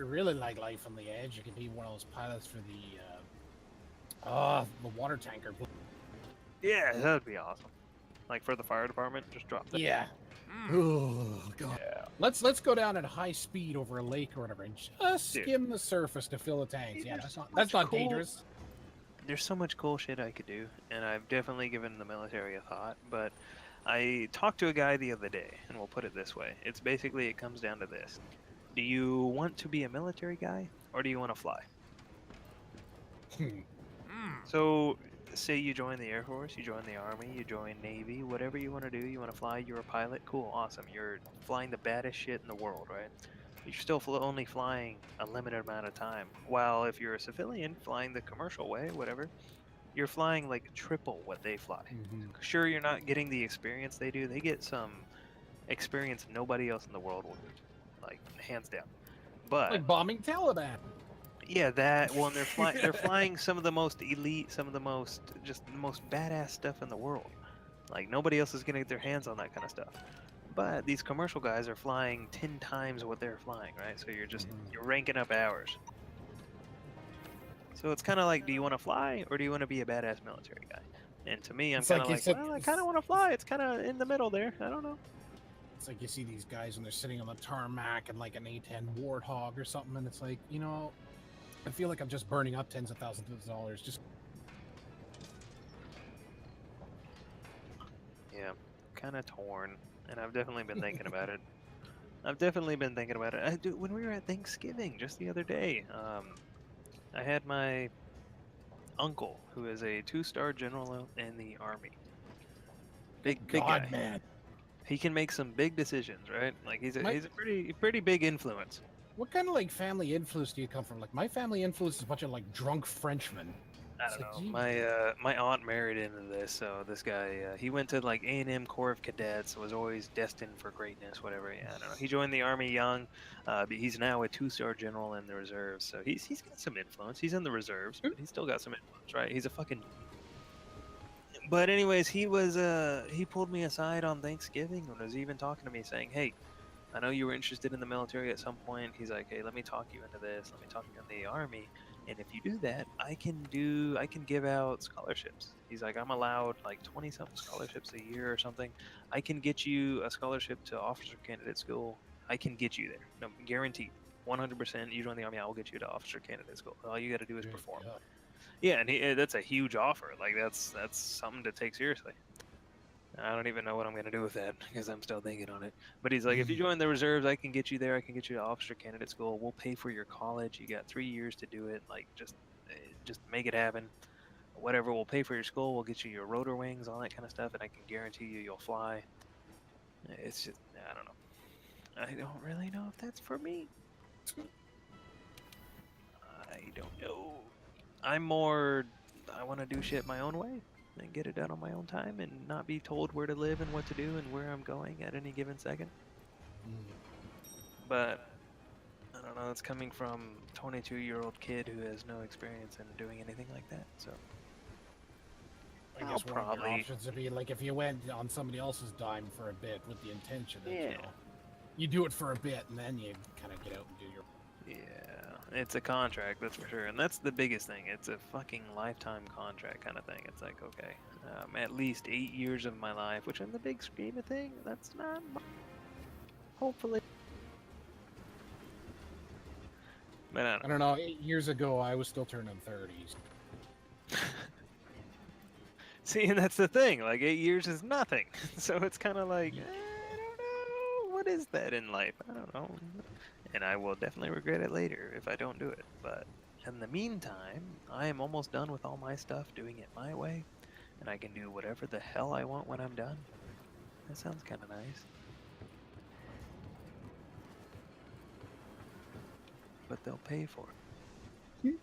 you really like life on the edge, you can be one of those pilots for the water tanker. Yeah, that'd be awesome. Like for the fire department, just drop that. Yeah. Oh god. Yeah. Let's go down at high speed over a lake or whatever and just Dude. skim the surface to fill the tanks. Hey, Yeah, there's so that's much not cool. dangerous. There's so much cool shit I could do, and I've definitely given the military a thought. But I talked to a guy the other day, and we'll put it this way: it's basically it comes down to this: do you want to be a military guy, or do you want to fly? So, say you join the Air Force, you join the Army, you join Navy, whatever you want to do, you want to fly, you're a pilot, cool, awesome. You're flying the baddest shit in the world, right? You're still only flying a limited amount of time. While if you're a civilian flying the commercial way, whatever, you're flying like triple what they fly. Sure, you're not getting the experience they do. They get some experience nobody else in the world will get, like hands down. But like bombing Taliban. yeah, that one they're flying some of the most elite, some of the most just the most badass stuff in the world. Like nobody else is gonna get their hands on that kind of stuff. But these commercial guys are flying 10 times what they're flying, right? So you're ranking up hours. So it's kind of like, do you want to fly or do you want to be a badass military guy? And to me, I'm kind of like, well, I kind of want to fly. It's kind of in the middle there. I don't know. It's like you see these guys when they're sitting on the tarmac and like an A-10 Warthog or something, and it's like, you know, I feel like I'm just burning up tens of thousands of dollars. Just yeah, kind of torn, and I've definitely been thinking about it. When we were at Thanksgiving just the other day, I had my uncle, who is a 2-star general in the Army. Big guy. man. He can make some big decisions, right? Like he's a pretty big influence. What kind of like family influence do you come from? Like my family influence is a bunch of like drunk Frenchmen. I don't know. My aunt married into this, so this guy he went to like A&M Corps of Cadets, was always destined for greatness, whatever. Yeah, I don't know. He joined the Army young, but he's now a 2-star general in the reserves, so he's got some influence. He's in the reserves, but he's still got some influence, right? He's a fucking. But anyways, he pulled me aside on Thanksgiving and was even talking to me, saying, "Hey, I know you were interested in the military at some point." He's like, "Hey, let me talk you into this. Let me talk you into the Army. And if you do that, I can give out scholarships." He's like, "I'm allowed like 20-something scholarships a year or something. I can get you a scholarship to officer candidate school. I can get you there. No, guaranteed. 100%. You join the Army, I will get you to officer candidate school. All you got to do is perform." Yeah, and that's a huge offer. Like that's something to take seriously. I don't even know what I'm going to do with that because I'm still thinking on it. But he's like, if you join the reserves, I can get you there. I can get you to officer candidate school. We'll pay for your college. You got 3 years to do it. Like, just make it happen. Whatever. We'll pay for your school. We'll get you your rotor wings, all that kind of stuff, and I can guarantee you'll fly. It's just, I don't know. I don't really know if that's for me. I don't know. I want to do shit my own way and get it done on my own time and not be told where to live and what to do and where I'm going at any given second. But I don't know, it's coming from a 22-year-old kid who has no experience in doing anything like that. So I guess one of your options would be like if you went on somebody else's dime for a bit with the intention that you know, you do it for a bit and then you kind of get out and do your. Yeah, it's a contract, that's for sure. And that's the biggest thing. It's a fucking lifetime contract kind of thing. It's like, okay, at least 8 years of my life, which in the big scheme of things, that's not much. Hopefully. But I don't know. 8 years ago, I was still turning 30s. See, and that's the thing. Like 8 years is nothing. So it's kind of like, I don't know. What is that in life? I don't know. And I will definitely regret it later if I don't do it. But in the meantime, I am almost done with all my stuff, doing it my way, and I can do whatever the hell I want when I'm done. That sounds kind of nice. But they'll pay for it.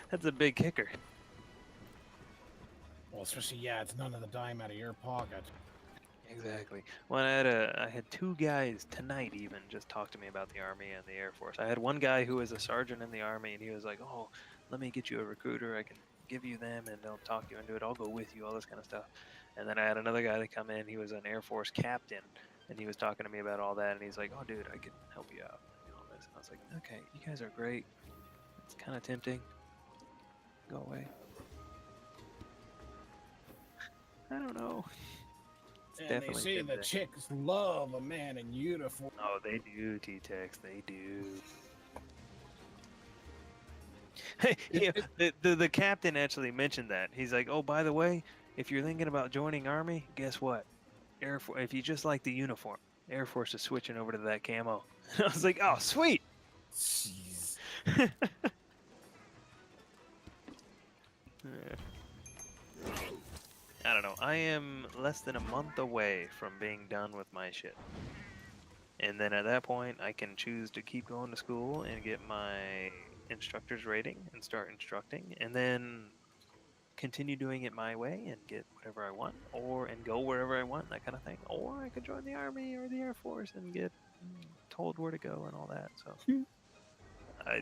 That's a big kicker. Well, especially, yeah, it's none of the dime out of your pocket. Exactly. Well, I had 2 guys tonight even just talk to me about the Army and the Air Force. I had one guy who was a sergeant in the Army, and he was like, "Oh, let me get you a recruiter. I can give you them, and they'll talk you into it. I'll go with you, all this kind of stuff." And then I had another guy that come in. He was an Air Force captain, and he was talking to me about all that. And he's like, "Oh, dude, I can help you out." And all this. And I was was like, okay, you guys are great. It's kind of tempting. Go away. I don't know. It's And definitely they say tempting. the chicks love a man in uniform. Oh, they do, T-Tex. They do. Hey, yeah, the captain actually mentioned that. He's like, oh, by the way, if you're thinking about joining Army, guess what? Air Force. If you just like the uniform, Air Force is switching over to that camo. I was like, oh, sweet. Jeez. I don't know. I am less than a month away from being done with my shit. And then at that point, I can choose to keep going to school and get my instructor's rating and start instructing, and then continue doing it my way and get whatever I want, and go wherever I want, that kind of thing. Or I could join the Army or the Air Force and get told where to go and all that. So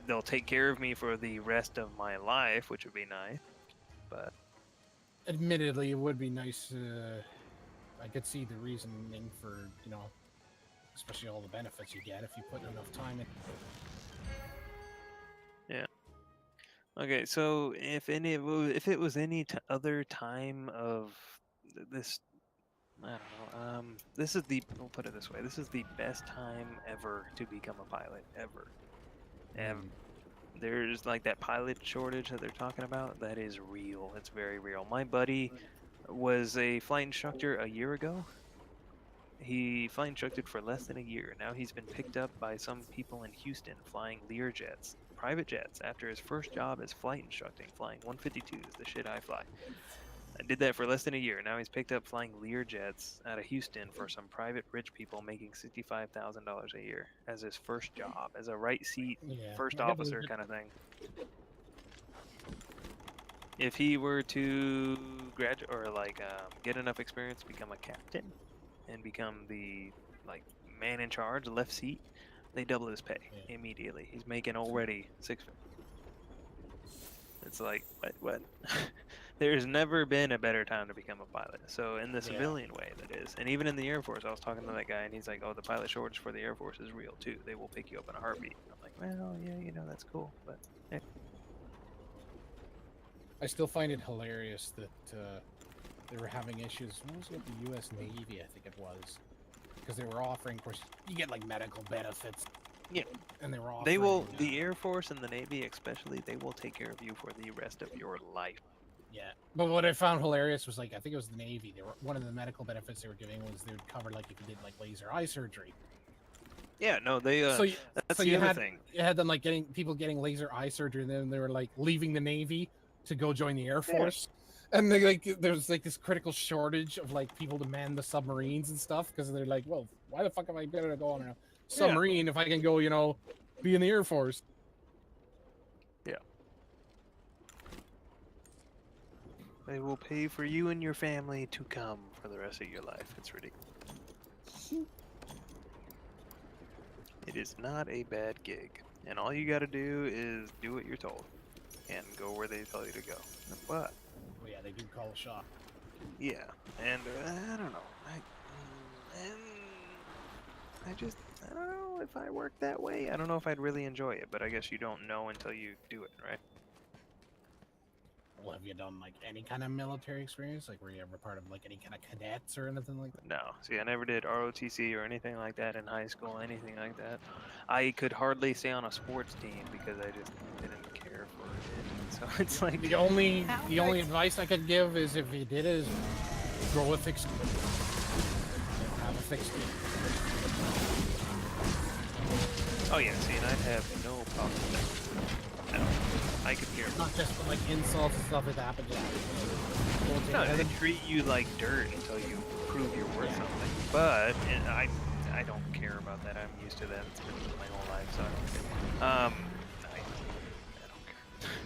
they'll take care of me for the rest of my life, which would be nice. But admittedly, it would be nice. I could see the reasoning for, especially all the benefits you get if you put enough time in. Yeah. Okay, so if it was any other time of this, I don't know. This is we'll put it this way. This is the best time ever to become a pilot, ever. And there's like that pilot shortage that they're talking about. That is real. It's very real. My buddy was a flight instructor a year ago. He flight instructed for less than a year. Now he's been picked up by some people in Houston flying Lear jets, private jets, after his first job as flight instructing, flying 152s, the shit I fly. I did that for less than a year. Now he's picked up flying Lear jets out of Houston for some private rich people making $65,000 a year as his first job, as a right seat, first officer kind of thing. If he were to graduate or get enough experience to become a captain and become the man in charge, left seat, they double his pay immediately. He's making already $6 figures. It's like what? There's never been a better time to become a pilot. So in the civilian way, that is. And even in the Air Force, I was talking to that guy, and he's like, "Oh, the pilot shortage for the Air Force is real too. They will pick you up in a heartbeat." I'm like, "Well, yeah, that's cool, but." Yeah. I still find it hilarious that they were having issues. What was it with the U.S. Navy? I think it was, because they were offering, of course, you get like medical benefits. Yeah, and they were offering. They will. The Air Force and the Navy, especially, they will take care of you for the rest of your life. Yeah, but what I found hilarious was I think it was the Navy. One of the medical benefits they were giving was they would cover if you did laser eye surgery. Yeah, no, they. That's the other thing. You had them people getting laser eye surgery, and then they were leaving the Navy to go join the Air Force. Yeah. And they there's this critical shortage of people to man the submarines and stuff because they're like, well, why the fuck am I going to go on a submarine if I can go, be in the Air Force? Yeah. They will pay for you and your family to come for the rest of your life. It's ridiculous. It is not a bad gig. And all you got to do is do what you're told. And go where they tell you to go. But... well, yeah, they do call a shot. Yeah. And I don't know. I don't know if I work that way. I don't know if I'd really enjoy it. But I guess you don't know until you do it, right? Well, have you done any kind of military experience? Were you ever part of any kind of cadets or anything like that? No. See, I never did ROTC or anything like that in high school, anything like that. I could hardly stay on a sports team because I just didn't care for it. So it's the only advice I could give is if you did is grow a thick skin. Have a thick skin. Oh yeah, see, and I'd have no problem with that. I don't. I could hear. Not just insults and stuff like that, but no, they treat you like dirt until you prove you're worth something. But I don't care about that. I'm used to that. It's been my whole life, so I don't care.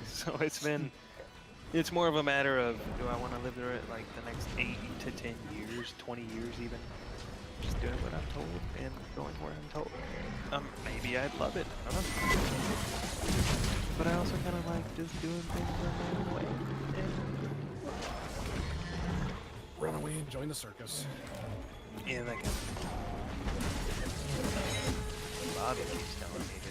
So it's more of a matter of, do I want to live there the next 8 to 10 years, 20 years even? Just doing what I'm told and going where I'm told. Maybe I'd love it. I don't know. But I also kind of like just doing things on my own way. Run away and join the circus. Yeah, that kind of thing. Bobby keeps telling me to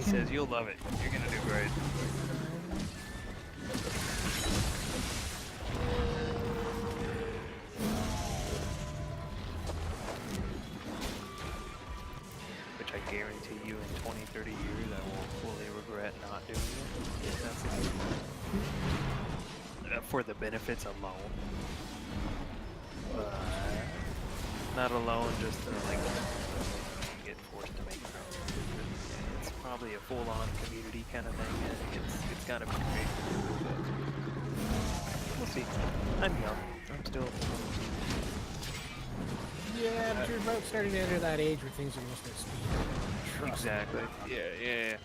says you'll love it. You're gonna do great. Which I guarantee you in 20, 30 years I will fully regret not doing it. That's for the benefits alone. But not alone just to like get forced to make it. It's probably a full-on community kind of thing, and it's gotta be great. We'll see. I'm young. I'm still. Yeah, but you're about starting to enter that age where things are going to start speeding. Trust Exactly. me. Yeah.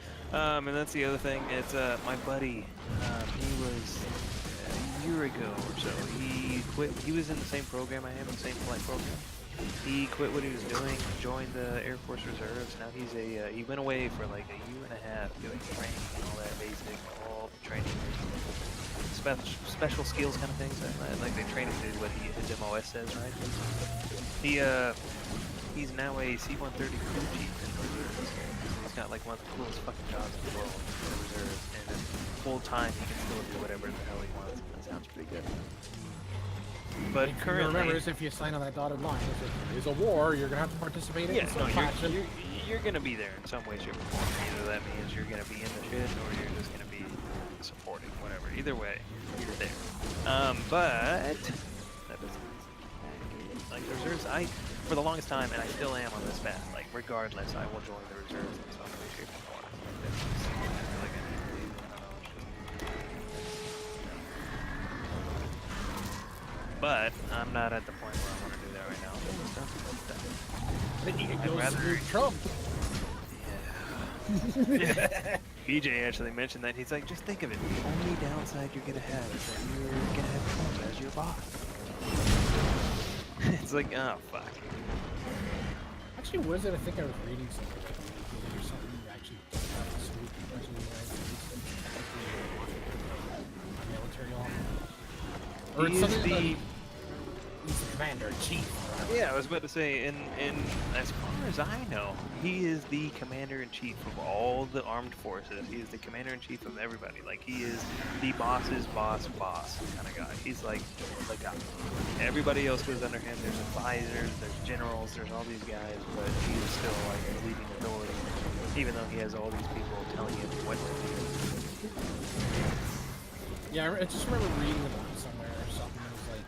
And that's the other thing. It's my buddy. He was a year ago or so. He quit. He was in the same program I am, the same flight program. He quit what he was doing, joined the Air Force Reserves. Now he's a. He went away for like a year and a half doing training and all that basic, all the training, special skills kind of things. Like they train him to do what his MOS says, right? He's now a C-130 crew chief in the reserves. He's got like one of the coolest fucking jobs in the world in the reserves, and then full time he can still do whatever the hell he wants. That sounds pretty good. But if currently, remember, if you sign on that dotted line, if it is a war, you're gonna have to participate in some fashion. you're gonna be there in some way, shape, or form. Either that means you're gonna be in the shit, or you're just gonna be supporting, whatever. Either way, you're there. But that doesn't like the reserves. For the longest time, and I still am on this path. Like regardless, I will join the reserves in some way, shape, or form. That's just, I feel like I need to leave. I don't know. It's just... But I'm not at the point where I want to do that right now. I think you could go rather Trump. Yeah. BJ actually mentioned that. He's like, just think of it. The only downside you're gonna have is that you're gonna have Trump as your boss. It's like, oh fuck. Actually, what is it? I think I was reading something. There's something you actually don't have to salute the president of the United States. Military officer. Or it's something he's the commander-in-chief. Yeah, I was about to say, and as far as I know, he is the commander-in-chief of all the armed forces. He is the commander-in-chief of everybody. Like, he is the boss's boss kind of guy. He's like the guy. Everybody else goes under him. There's advisors, there's generals, there's all these guys, but he is still like the leading authority, even though he has all these people telling him what to do. Yeah, I just remember reading about it somewhere or something. It was like,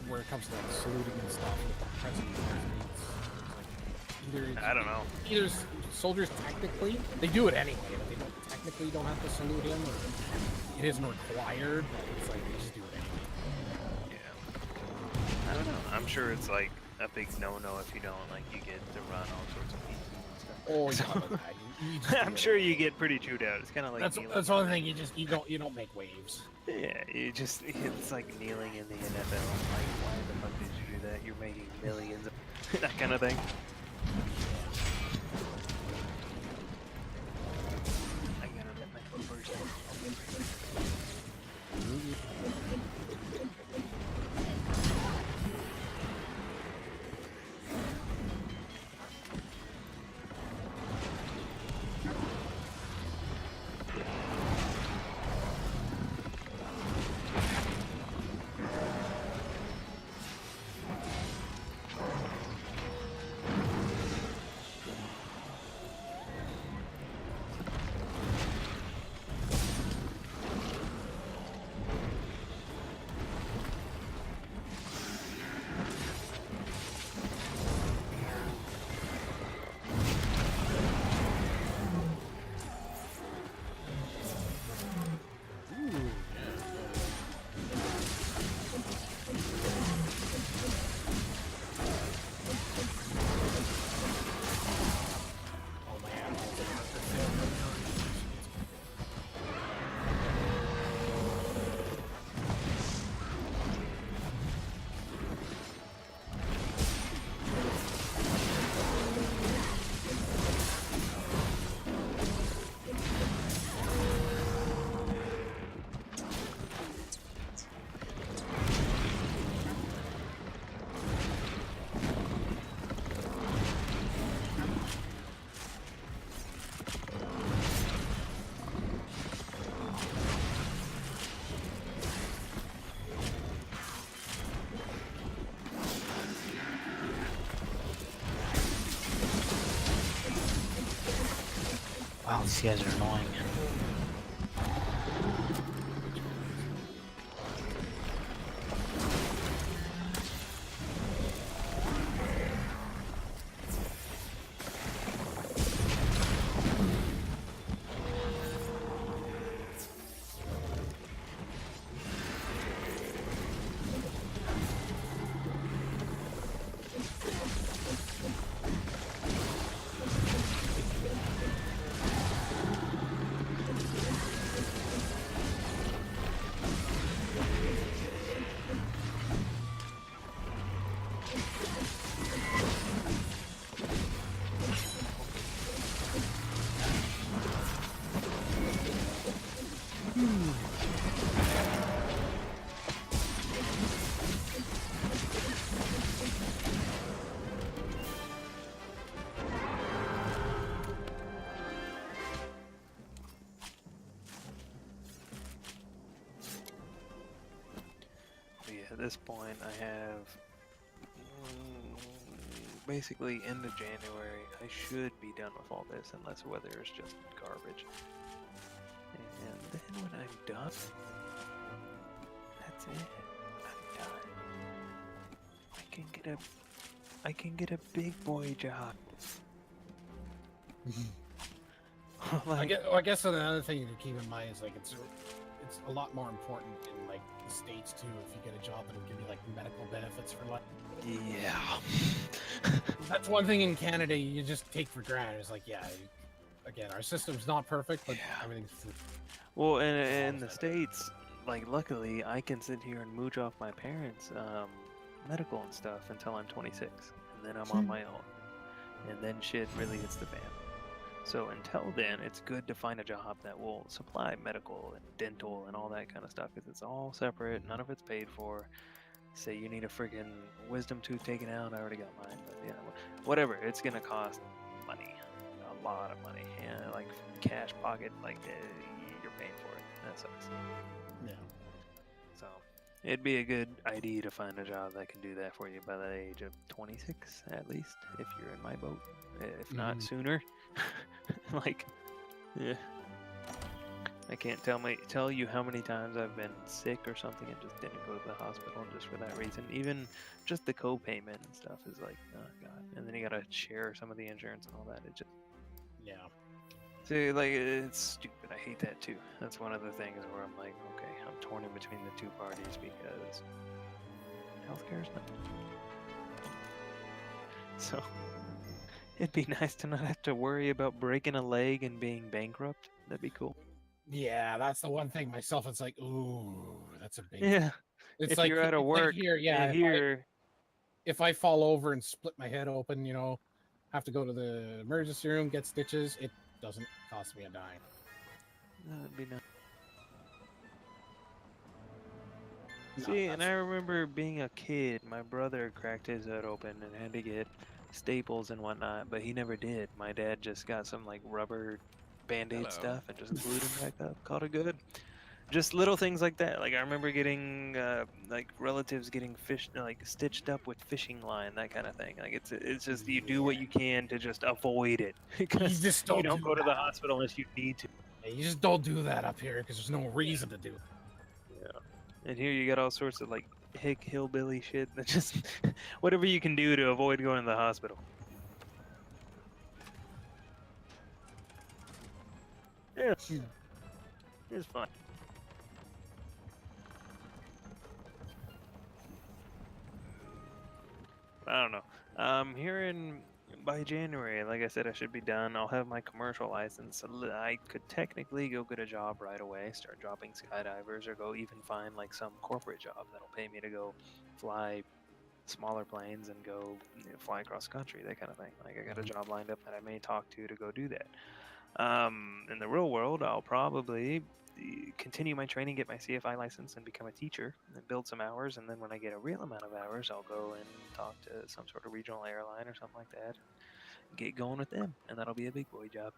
where it comes to like saluting and stuff with the president of the United States. Like, I don't know. Either soldiers technically, they do it anyway, but they technically don't have to salute him, or it isn't required, but it's like they just do it anyway. Yeah. I don't know. I'm sure it's like a big no-no if you don't. Like, you get to run all sorts of pieces and stuff. Oh, yeah. I'm sure you get pretty chewed out. It's kind of like that's one thing. You don't make waves. Yeah, it's like kneeling in the NFL. Like, why the fuck did you do that? You're making millions of that kind of thing. I gotta let my foot first. Wow, these guys are annoying. Yeah, at this point, I have basically end of January. I should be done with all this unless weather is just garbage. And then when I'm done, that's it. I'm done. I can get a big boy job. Like, I guess another thing to keep in mind is like it's a lot more important in like the States too. If you get a job that'll give you like medical benefits for life. yeah. That's one thing in Canada you just take for granted. It's like, yeah, again, our system's not perfect, but Yeah. everything's. Well, in the States, like, luckily, I can sit here and mooch off my parents' medical and stuff until I'm 26. And then I'm on my own. And then shit really hits the fan. So until then, it's good to find a job that will supply medical and dental and all that kind of stuff, because it's all separate, none of it's paid for. Say you need a friggin' wisdom tooth taken out, I already got mine, but yeah, whatever, it's gonna cost money, a lot of money, and like cash pocket, like you're paying for it. That sucks. Yeah. So it'd be a good idea to find a job that can do that for you by the age of 26, at least, if you're in my boat. If not sooner, like, yeah. I can't tell you how many times I've been sick or something and just didn't go to the hospital just for that reason. Even just the co-payment and stuff is like, oh god. And then you gotta share some of the insurance and all that. It just, Yeah. see, like, it's stupid. I hate that too. That's one of the things where I'm like, okay, I'm torn in between the two parties because healthcare is not. So it'd be nice to not have to worry about breaking a leg and being bankrupt. That'd be cool. Yeah, that's the one thing myself. It's like, ooh, that's a big. Yeah. It's If like you're out of it's like work, here, yeah. here. If I fall over and split my head open, you know, have to go to the emergency room, get stitches. It doesn't cost me a dime. That'd be nice. No, See, and I remember being a kid, my brother cracked his head open and had to get staples and whatnot, but he never did. My dad just got some like rubber band-aid stuff and just glued him back up. Called it good. Just little things like that. Like I remember getting like relatives getting fish like stitched up with fishing line, that kind of thing. Like it's just you do what you can to just avoid it because just you don't don't do go to the that. hospital unless you need to. Yeah, you just don't do that up here because there's no reason to do it. Yeah. And here you got all sorts of like hick hillbilly shit that just whatever you can do to avoid going to the hospital. Yeah, it's fun. I don't know. Here in by January, like I said, I should be done. I'll have my commercial license. I could technically go get a job right away, start dropping skydivers, or go even find like some corporate job that'll pay me to go fly smaller planes and go fly across country, that kind of thing. Like I got a job lined up that I may talk to go do that. In the real world, I'll probably continue my training, get my CFI license, and become a teacher, and build some hours. And then when I get a real amount of hours, I'll go and talk to some sort of regional airline or something like that, and get going with them, and that'll be a big boy job.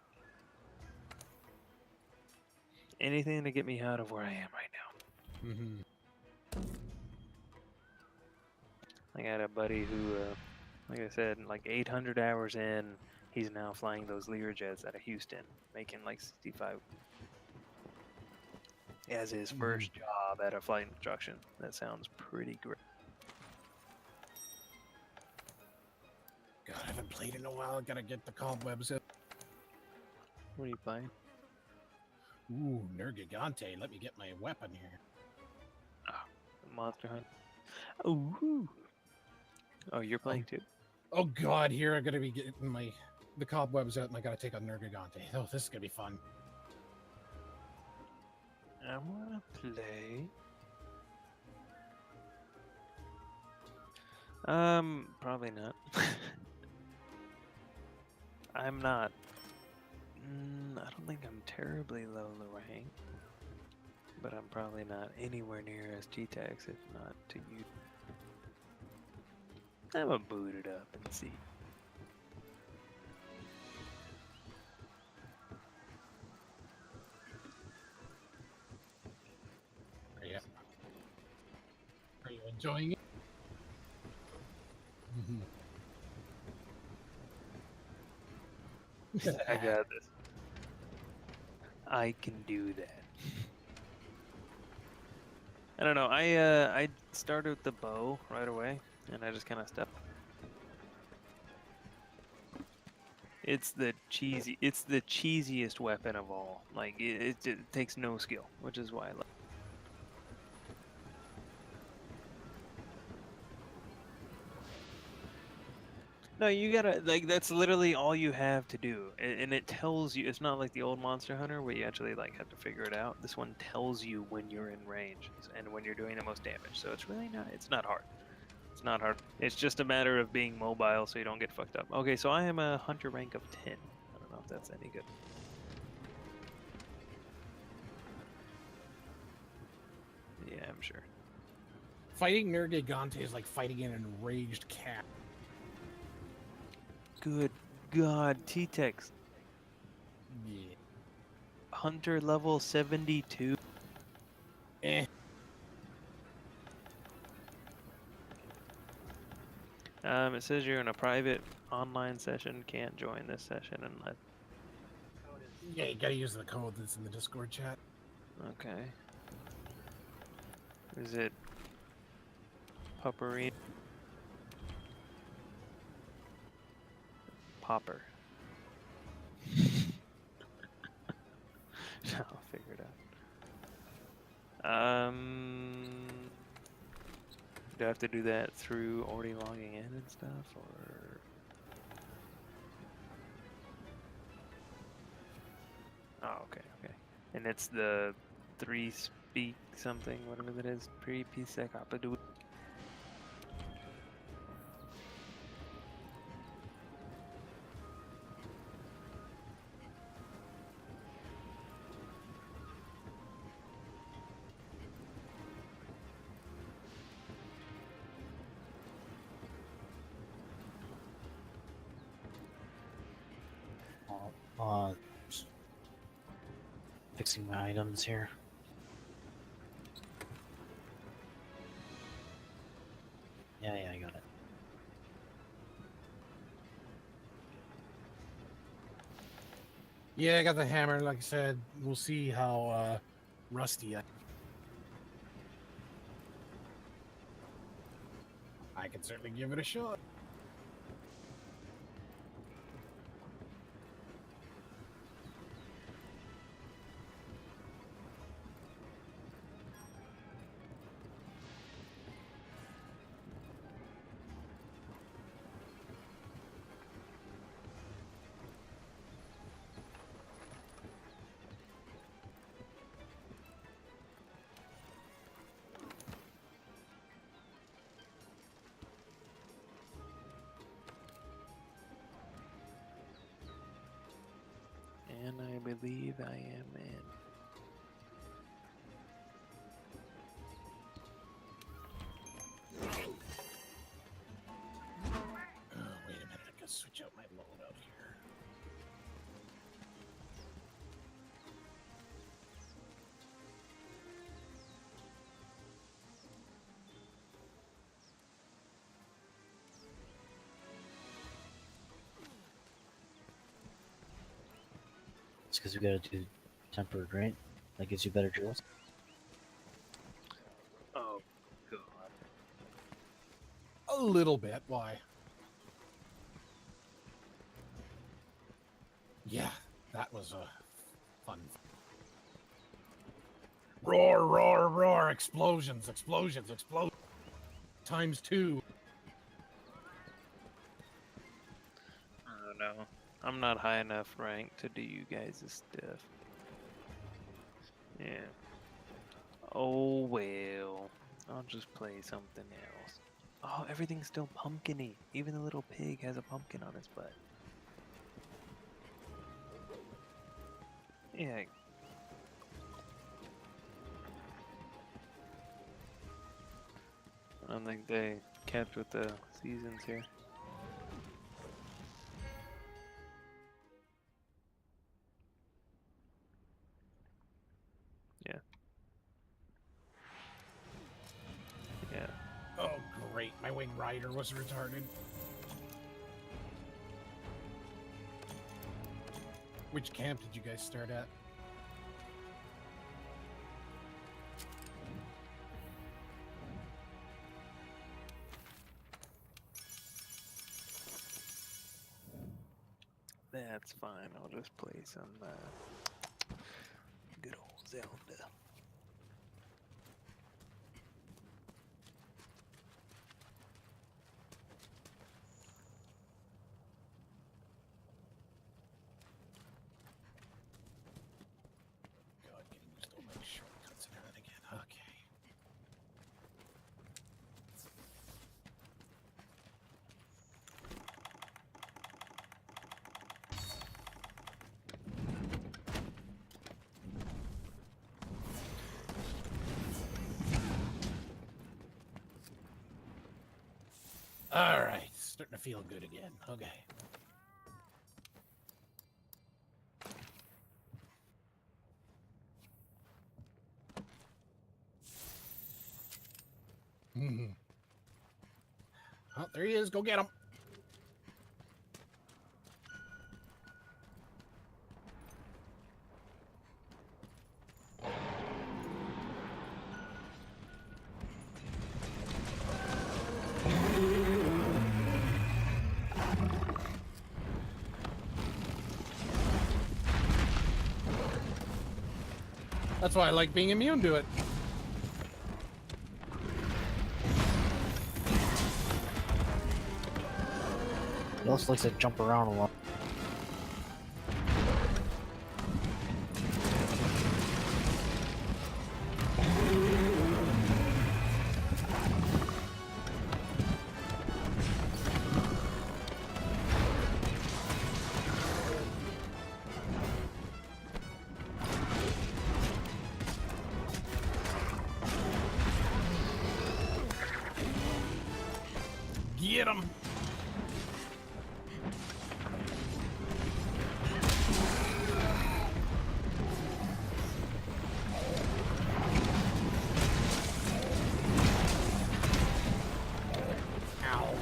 Anything to get me out of where I am right now. I got a buddy who, like I said, like 800 hours in, He's now flying those Lear jets out of Houston, making like 65 as his first job at a flight instruction. That sounds pretty great. God, I haven't played in a while. Gotta get the cobwebs out. What are you playing? Ooh, Nergigante. Let me get my weapon here. Monster Hunt. Ooh. Oh, you're playing too? Oh God, here I'm gonna be getting the cobwebs out, and I gotta take on Nergigante. Oh, this is gonna be fun. I wanna play. Probably not. I'm not. I don't think I'm terribly low in the rank, but I'm probably not anywhere near as G-Tax, if not to you. I'm gonna boot it up and see. Are you enjoying it? I got this. I can do that. I don't know. I started with the bow right away, and I just kind of stepped. It's the cheesiest weapon of all. Like it takes no skill, which is why I love. No, you gotta, like, that's literally all you have to do. And it tells you, it's not like the old Monster Hunter where you actually, like, have to figure it out. This one tells you when you're in range and when you're doing the most damage. So it's really not, it's not hard. It's not hard. It's just a matter of being mobile so you don't get fucked up. Okay, so I am a hunter rank of 10. I don't know if that's any good. Yeah, I'm sure. Fighting Nergigante is like fighting an enraged cat. Good God, T-Tex. Yeah. Hunter level 72. Eh. It says you're in a private online session. Can't join this session unless. Yeah, you gotta use the code that's in the Discord chat. Okay. Is it Puppery? Popper. I'll figure it out. Do I have to do that through already logging in and stuff, or? Oh, okay, okay. And it's the 3-speak something, whatever that is. Pre-PSEC Apadu. Fixing my items here. Yeah, I got it. Yeah, I got the hammer. Like I said, we'll see how rusty I can certainly give it a shot. And I believe I am in. Oh, wait a minute. I gotta switch out my loadout here. because we gotta do tempered, right? That gives you better drills. Oh, God. A little bit. Why? Yeah, that was a fun. Roar, roar, roar! Explosions, explosions, explosions! ×2. Oh, no. I'm not high enough rank to do you guys' stuff. Yeah. Oh, well. I'll just play something else. Oh, everything's still pumpkin-y. Even the little pig has a pumpkin on his butt. Yeah. I don't think they kept with the seasons here. Yeah. Yeah. Oh, great. My wing rider was retarded. Which camp did you guys start at? That's fine. I'll just play some good old Zelda. God, getting used to all my shortcuts and everything again. Okay. All right, starting to feel good again. Okay. Oh, there he is. Go get him. That's why I like being immune to it. He also likes to jump around a lot. Get him. Ow.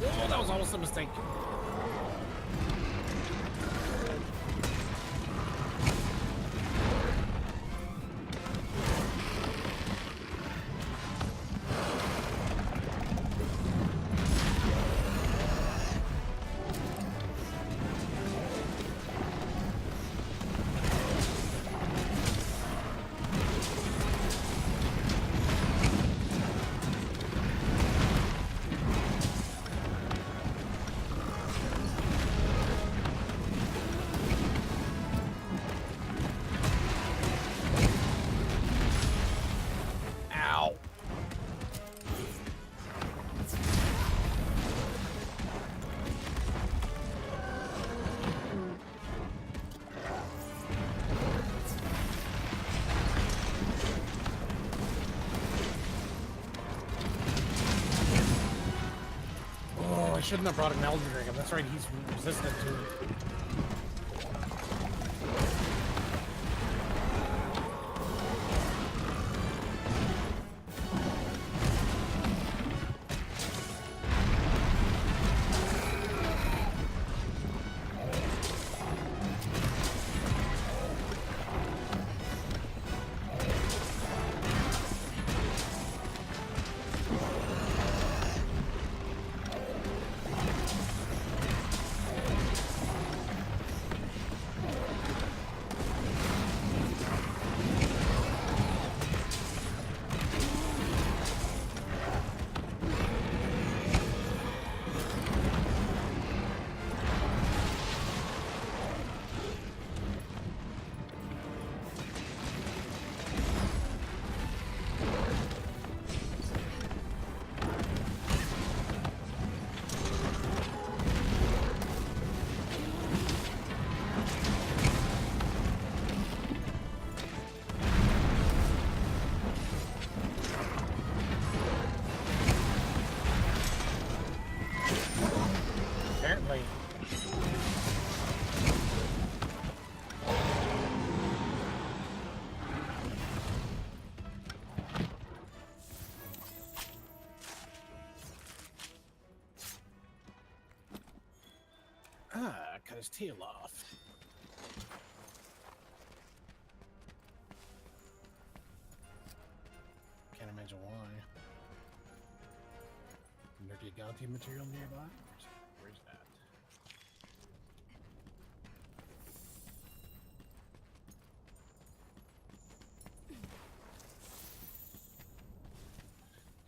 Oh, that was almost a mistake. shouldn't have brought an Elder Dragon. That's right, he's resistant to it. Apparently. Cut his tail off. Can't imagine why. Nergigante material nearby? Where's that?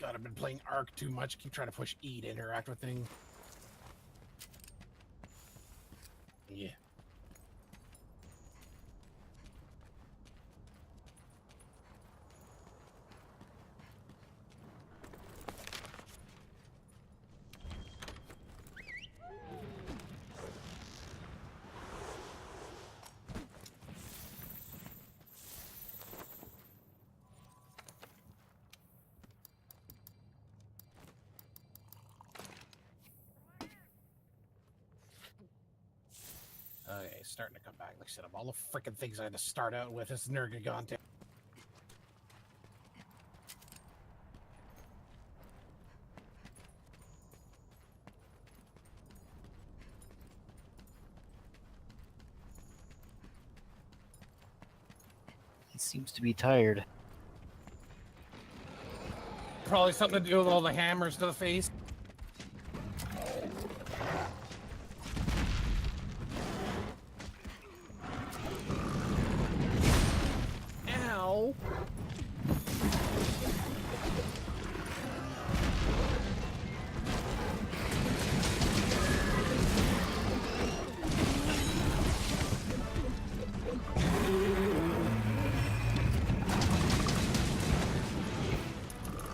God, I've been playing Ark too much. Keep trying to push E to interact with things. Yeah. Okay, starting to come back. Like I said, of all the freaking things I had to start out with, it's Nergigante. He seems to be tired. Probably something to do with all the hammers to the face. Ow.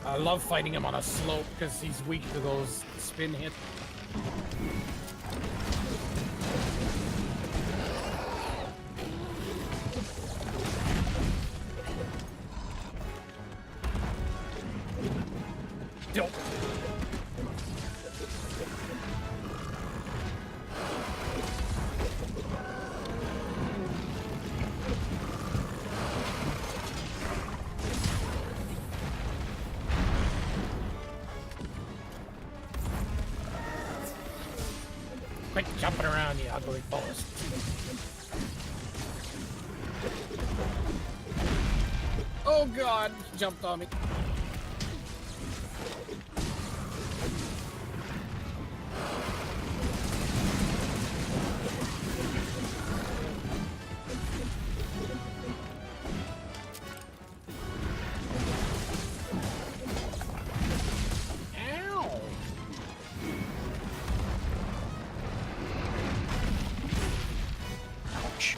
I love fighting him on a slope because he's weak to those spin hits. Dope. Quit jumping around, you ugly balls. Oh god, he jumped on me. Ow! Ouch.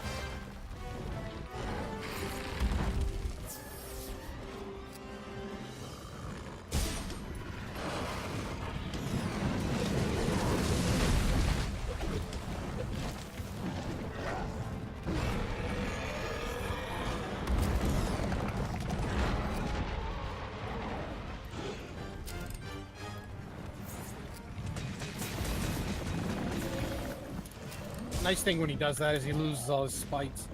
Nice thing when he does that is he loses all his spikes.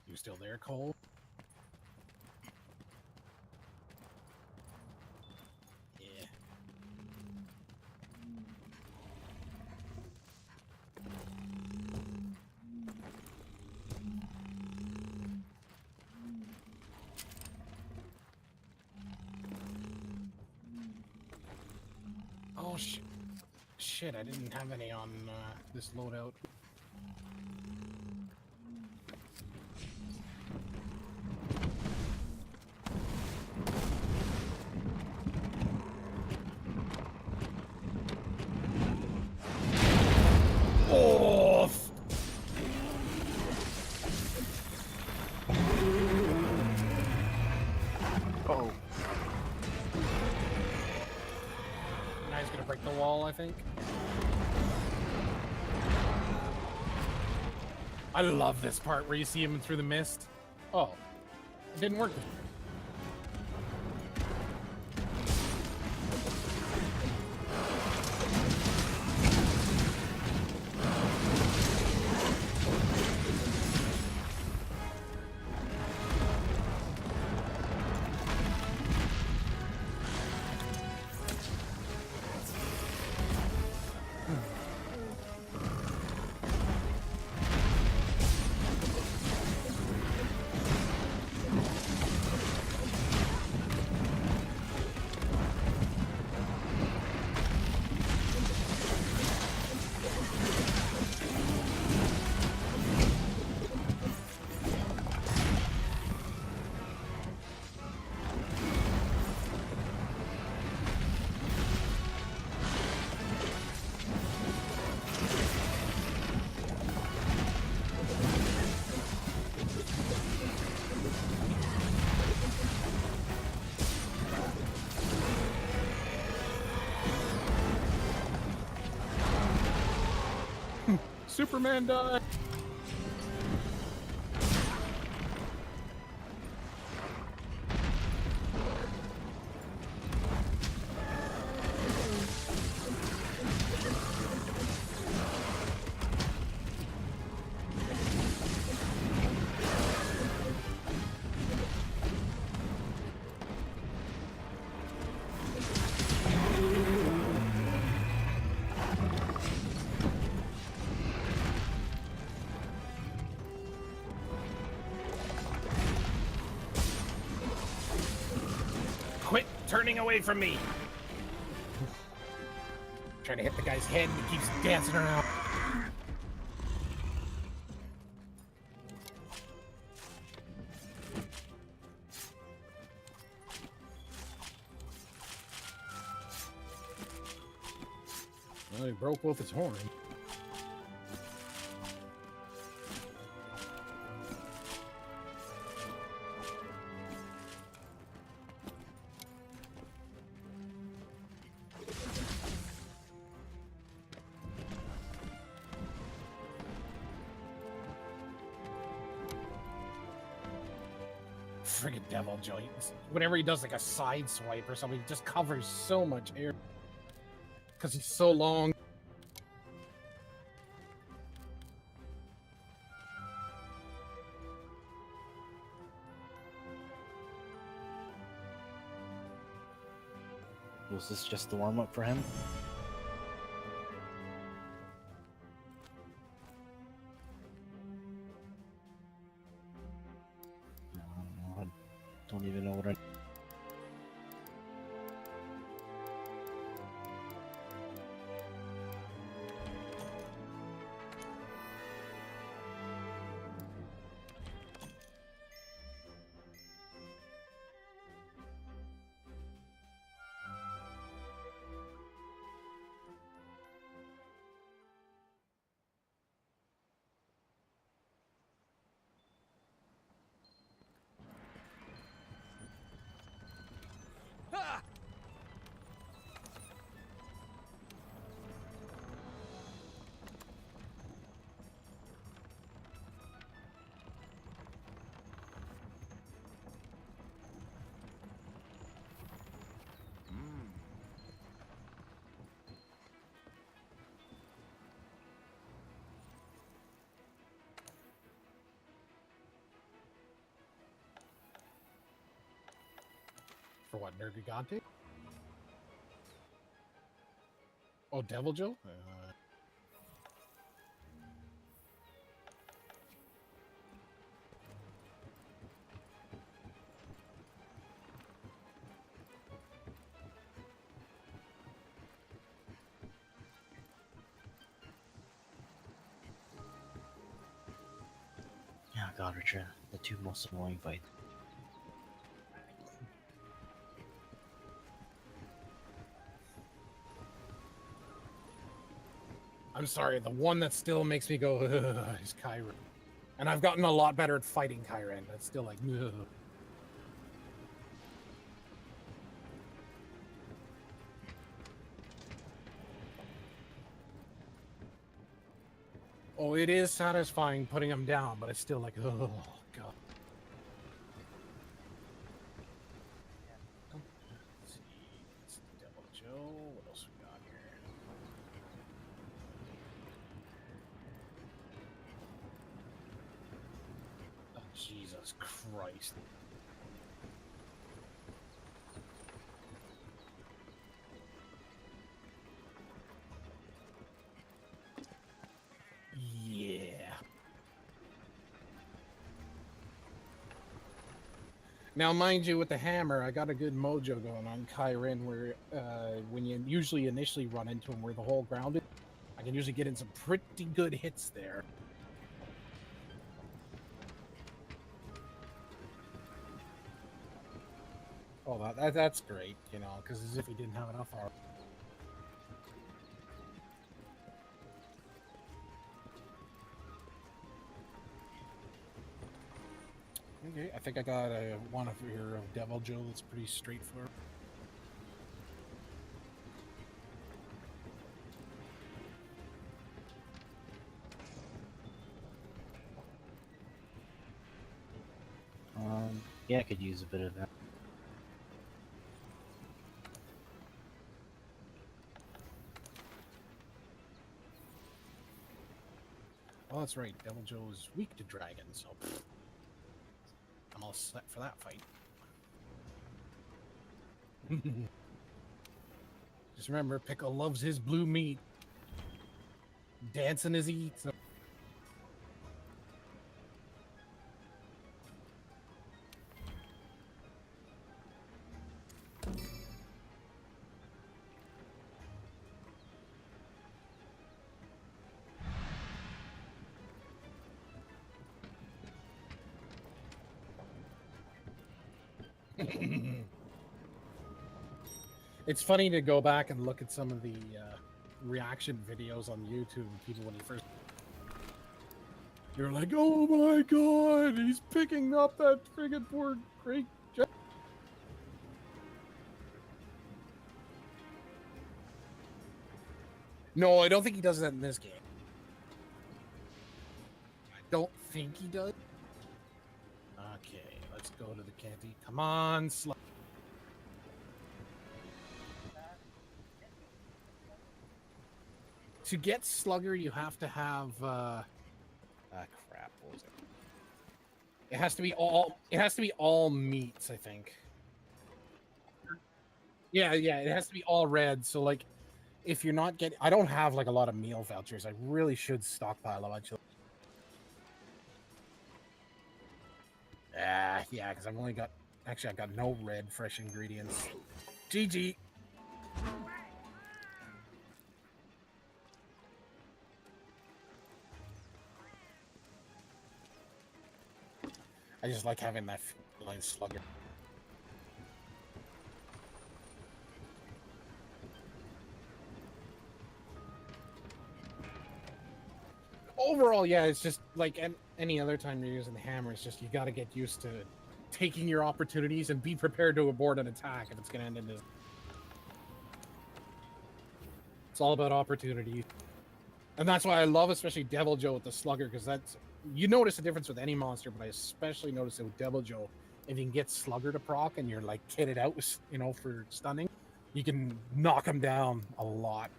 You still there, Cole? Yeah. Oh shit! I didn't have any on this loadout. Oh! Oh. Now he's gonna break the wall, I think. I love this part where you see him through the mist. Oh, it didn't work. Superman died! Quit turning away from me! Trying to hit the guy's head and he keeps dancing around. Well, he broke both his horns. Friggin' devil joints. Whenever he does like a side swipe or something, he just covers so much air. Because he's so long. Was this just the warm-up for him? I don't know. I don't even know what I... For what, Nergigante? Oh, Devil Joe? Yeah, God, Richard. The two most annoying fights. I'm sorry, the one that still makes me go, ugh, is Kyren. And I've gotten a lot better at fighting Kyren. That's still like, ugh. Oh, it is satisfying putting him down, but it's still like, oh, God. Let's see. It's Devil Joe. What else we got here? Oh, Jesus Christ. Yeah. Now, mind you, with the hammer, I got a good mojo going on Kyren, where when you usually initially run into him where the whole grounded, I can usually get in some pretty good hits there. Oh, that's great, you know, because as if he didn't have enough already. Okay, I think I got one of your Devil Joe that's pretty straightforward. Yeah, I could use a bit of that. Oh, that's right. Devil Joe is weak to dragons, so I'm all set for that fight. Just remember, Pickle loves his blue meat. Dancing as he eats. It's funny to go back and look at some of the reaction videos on YouTube of people when he first. You're like, oh my God, he's picking up that friggin' poor great. No, I don't think he does that in this game. I don't think he does. Okay, let's go to the candy. Come on, Slug. To get Slugger, you have to have. Crap. What was it? It has to be all. It has to be all meats, I think. Yeah. It has to be all red. So like, if you're not getting, I don't have like a lot of meal vouchers. I really should stockpile a bunch of. Yeah, because I've only got. Actually, I've got no red fresh ingredients. GG. I just like having that line Slugger. Overall, yeah, it's just like any other time you're using the hammer. It's just you got to get used to taking your opportunities and be prepared to abort an attack if it's going to end in this. It's all about opportunity. And that's why I love especially Devil Joe with the Slugger, because that's, you notice the difference with any monster, but I especially notice it with Devil Joe. If you can get Slugger to proc and you're like kitted out, you know, for stunning, you can knock him down a lot.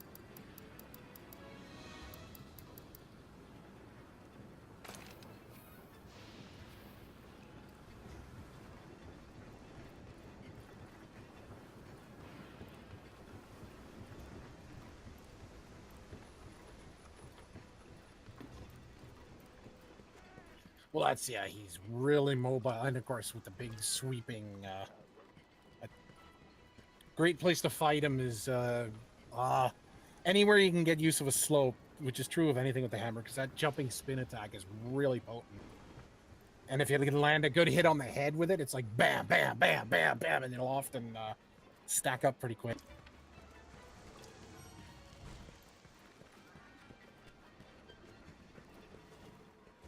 Well, that's yeah. He's really mobile, and of course with the big sweeping. A great place to fight him is anywhere you can get use of a slope, which is true of anything with the hammer, because that jumping spin attack is really potent. And if you can land a good hit on the head with it, it's like bam, bam, bam, bam, bam, and it'll often stack up pretty quick.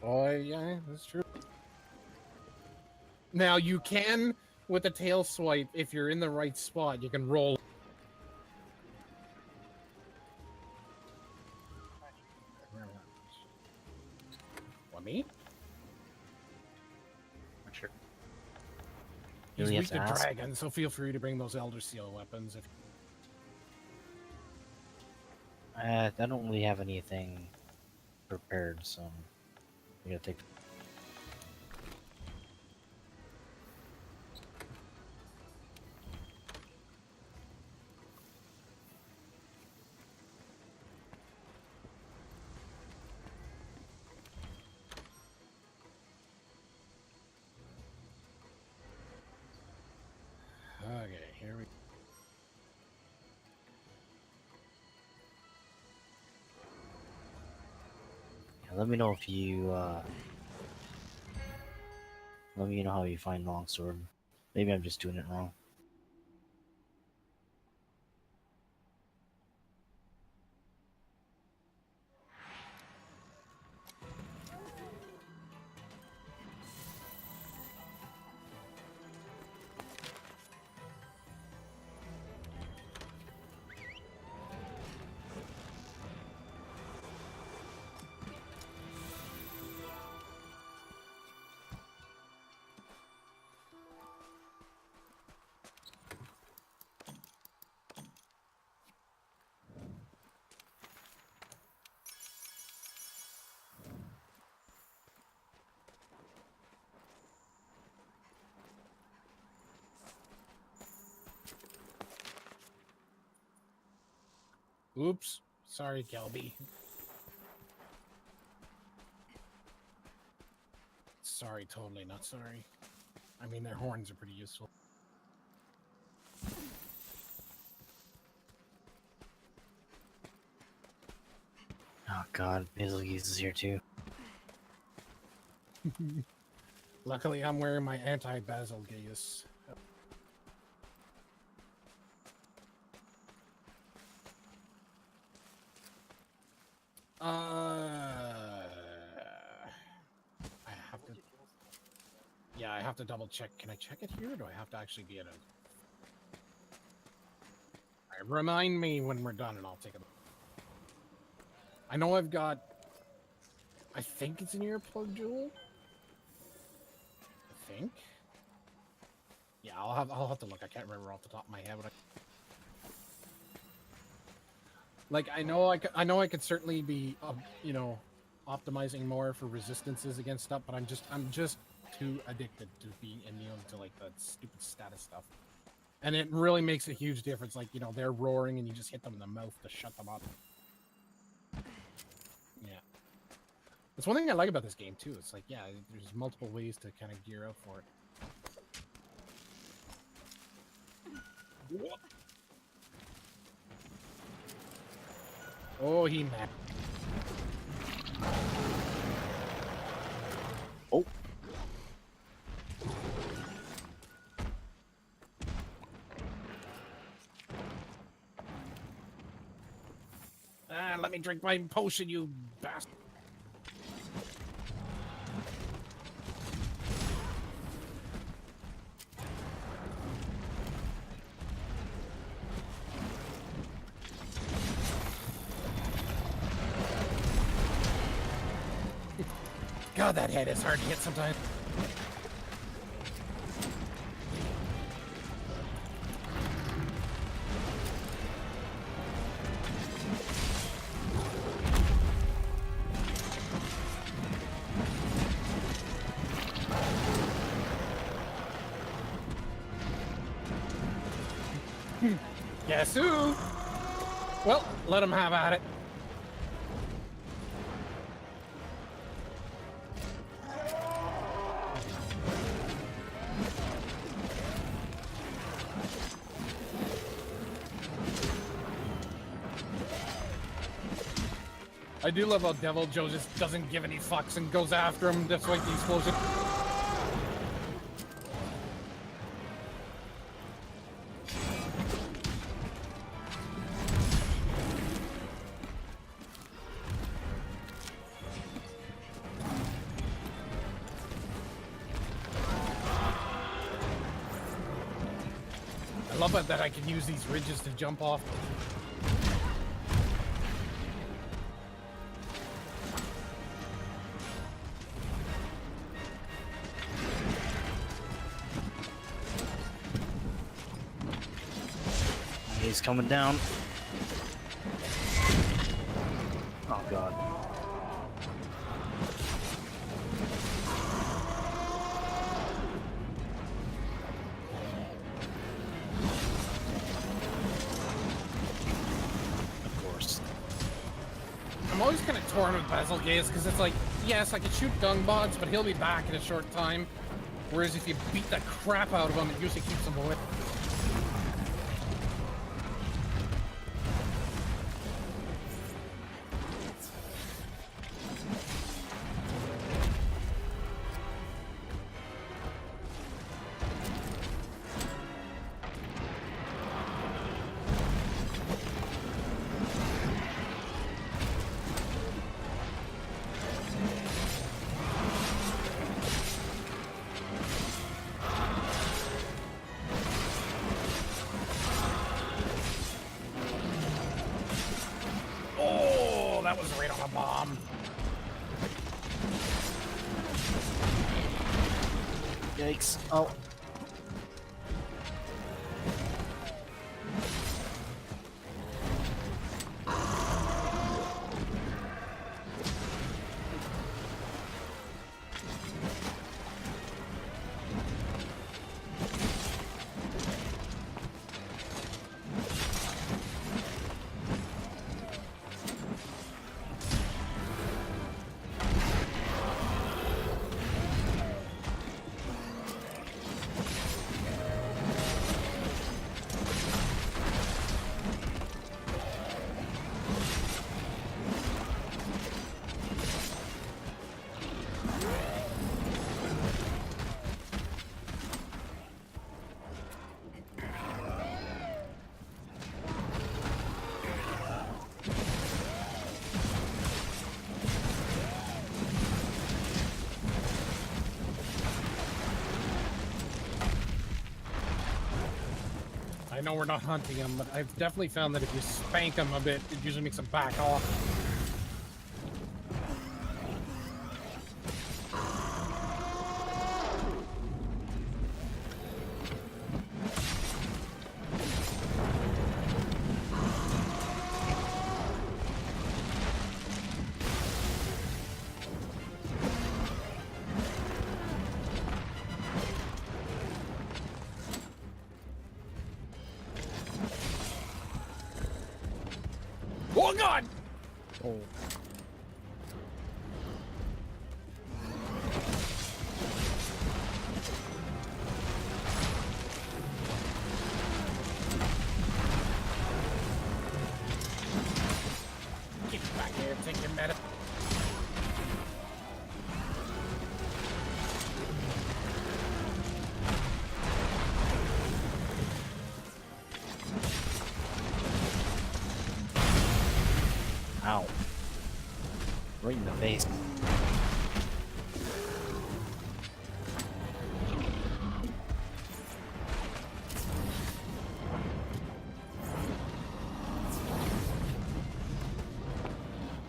Oh, yeah, that's true. Now, you can, with the tail swipe, if you're in the right spot, you can roll. What, me? Not sure. He's Really weak have to to ask? dragon, so feel free to bring those Elder Seal weapons. If... I don't really have anything prepared, so I gotta take. Okay, here we go. Yeah, let me know if you. Let me know how you find longsword. Maybe I'm just doing it wrong. Oops. Sorry, Kelby. Sorry, totally not sorry. I mean, their horns are pretty useful. Oh god, Betelgeuse is here too. Luckily, I'm wearing my anti-Basil Gaius. I have to. Yeah, I have to double check. Can I check it here, or do I have to actually be at a? Alright, remind me when we're done, and I'll take it. I know I've got. I think it's an earplug jewel. I think. Yeah, I'll have to look. I can't remember off the top of my head. But like I know I could certainly be you know, optimizing more for resistances against stuff, but I'm just too addicted to being immune to like that stupid status stuff. And it really makes a huge difference. Like, you know, they're roaring and you just hit them in the mouth to shut them up. Yeah. That's one thing I like about this game too. It's like, yeah, there's multiple ways to kind of gear up for it. What? Oh, he mad. Oh. Let me drink my potion, you bastard. God, that head is hard to hit sometimes. Guess who? Well, let him have at it. I do love how Devil Joe just doesn't give any fucks and goes after him despite the explosion. I love it that I can use these ridges to jump off. He's coming down. Oh god. Of course. I'm always kind of torn with Basilgaze because it's like, yes, I can shoot dung bots, but he'll be back in a short time. Whereas if you beat the crap out of him, it usually keeps him away. That was right on a bomb. Yikes. Oh. I know we're not hunting him, but I've definitely found that if you spank him a bit, it usually makes him back off. Oh god! Oh. Get back here, take your meta. Ow. Right in the face.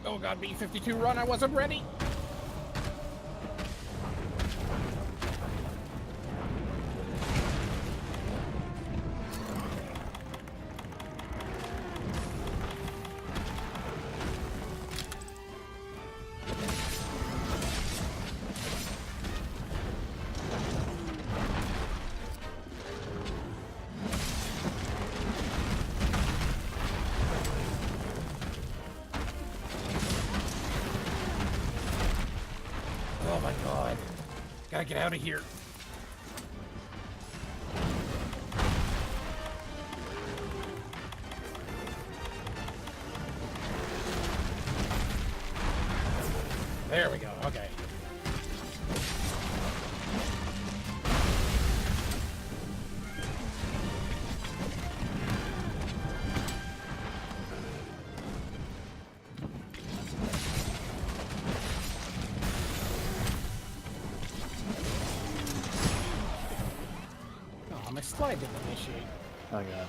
Oh god, B-52 run, I wasn't ready! Oh my god. Gotta get out of here. my slide didn't initiate. Oh god.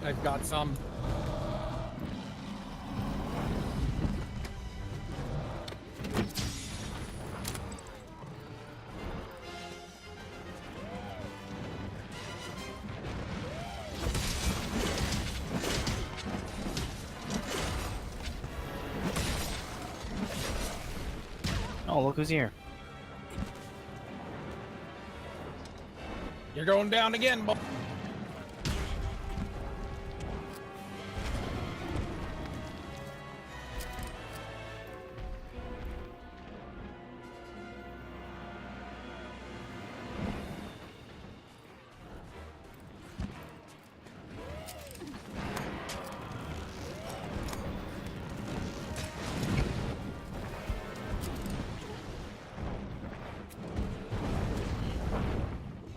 I've got some. Oh, look who's here. You're going down again, boy.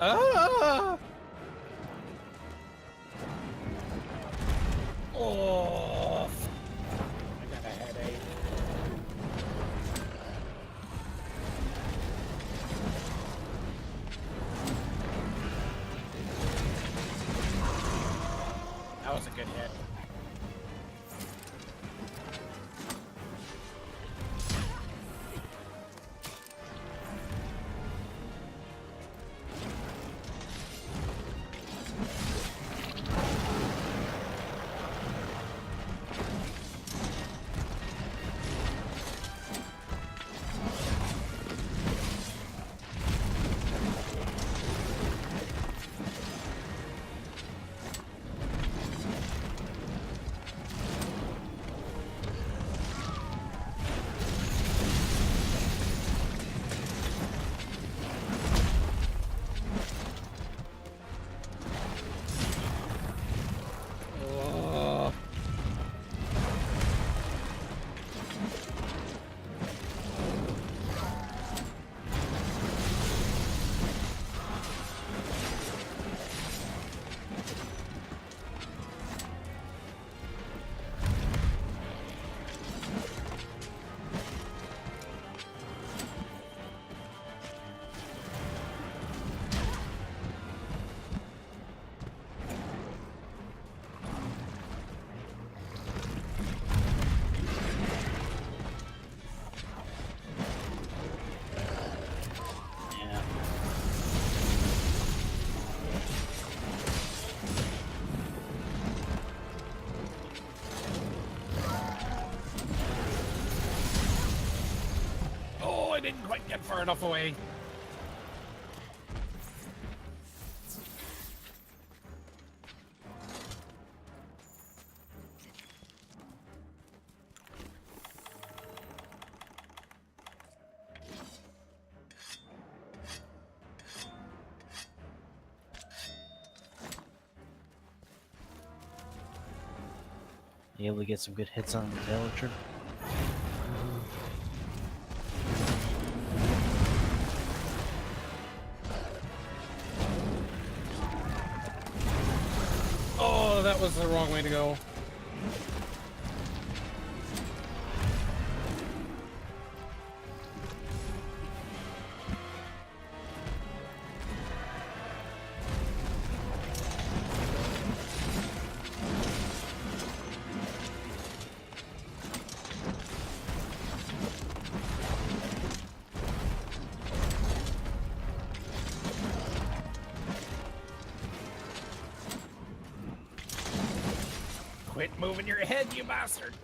Ah! Oh, I got a headache. That was a good hit. Yeah. Oh, I didn't quite get far enough away. You able to get some good hits on the villager? Oh, that was the wrong way to go. Quit moving your head, you bastard!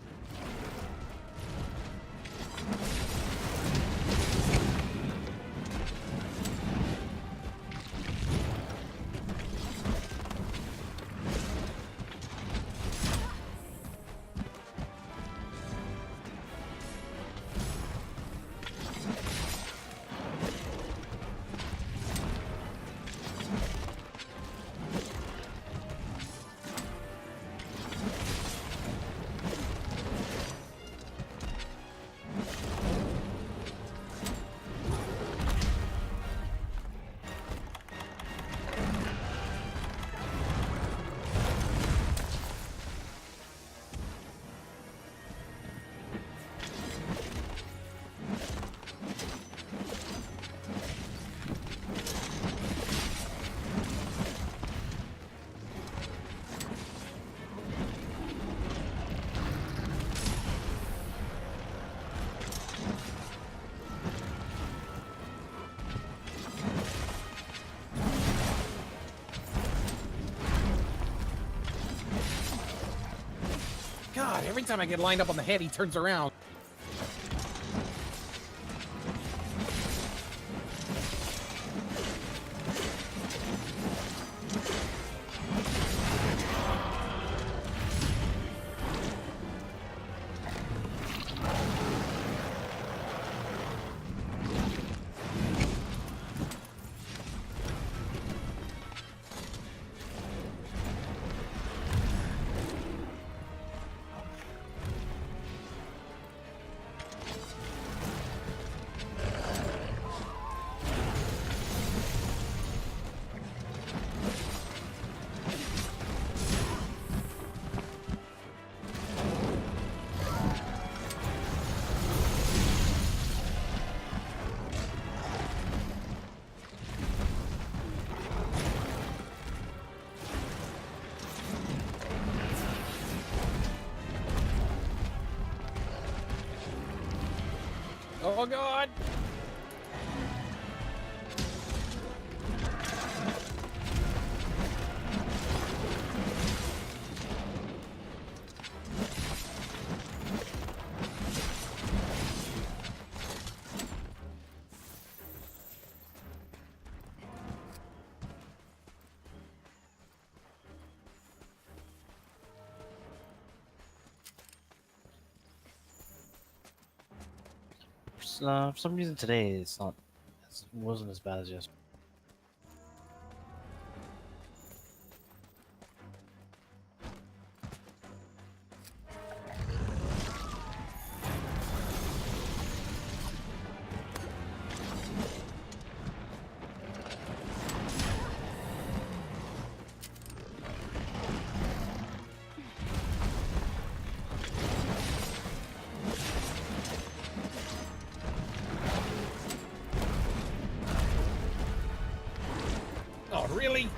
God, every time I get lined up on the head, he turns around. Oh God! For some reason today it's not, it wasn't as bad as yesterday. Oh, really?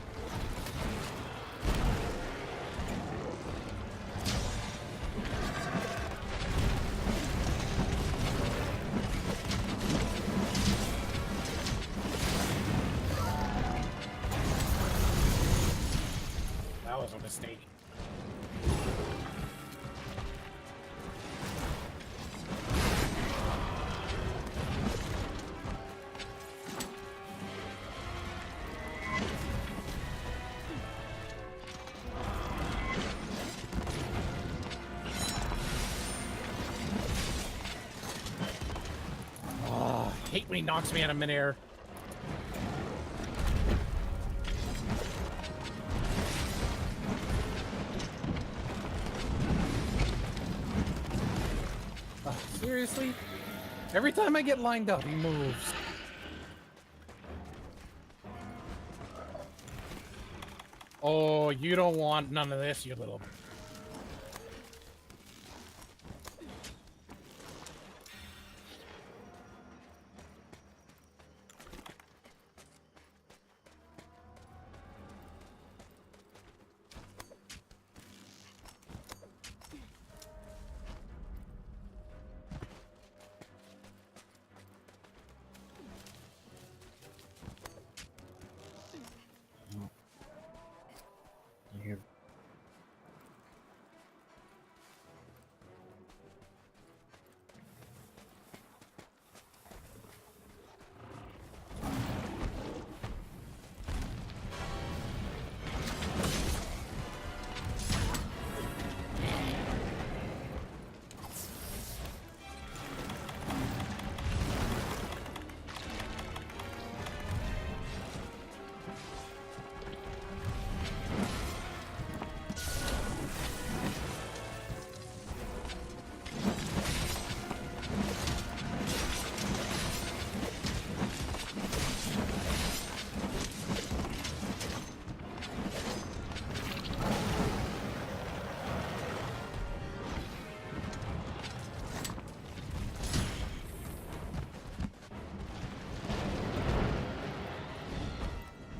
That was a mistake. Oh, I hate when he knocks me out of midair. Seriously? Every time I get lined up, he moves. Oh, you don't want none of this, you little... You're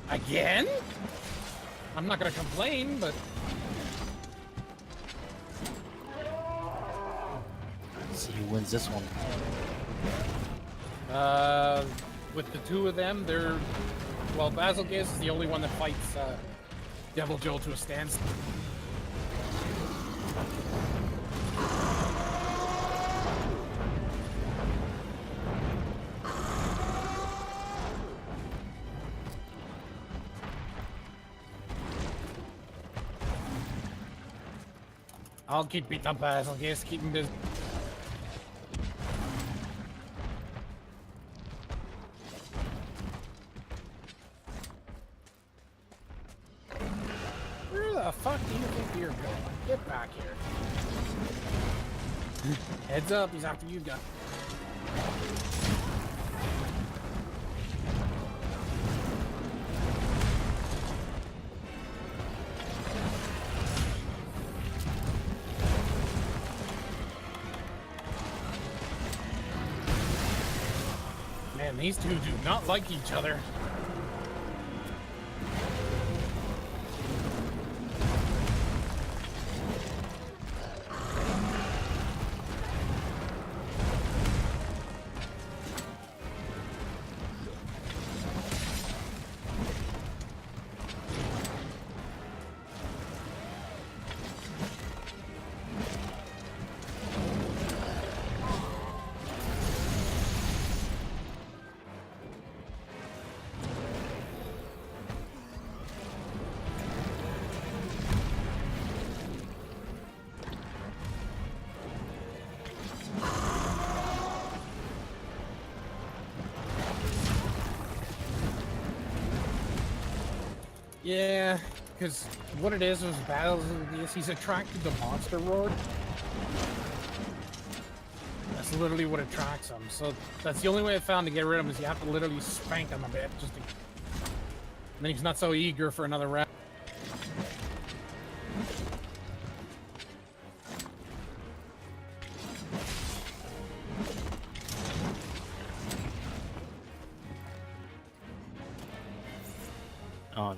Again? I'm not gonna complain, but... let's see who wins this one. With the two of them, they're... Well, Basil Giz is the only one that fights, Devil Joe to a standstill. I'll keep beating up ass, I guess, keep him busy. Where the fuck do you think you're going? Get back here. Heads up, he's after you, guys. Man, these two do not like each other. Yeah, because what it is battles of this, he's attracted to monster roar. That's literally what attracts him. So that's the only way I found to get rid of him is you have to literally spank him a bit, just to... And then he's not so eager for another round. Oh no.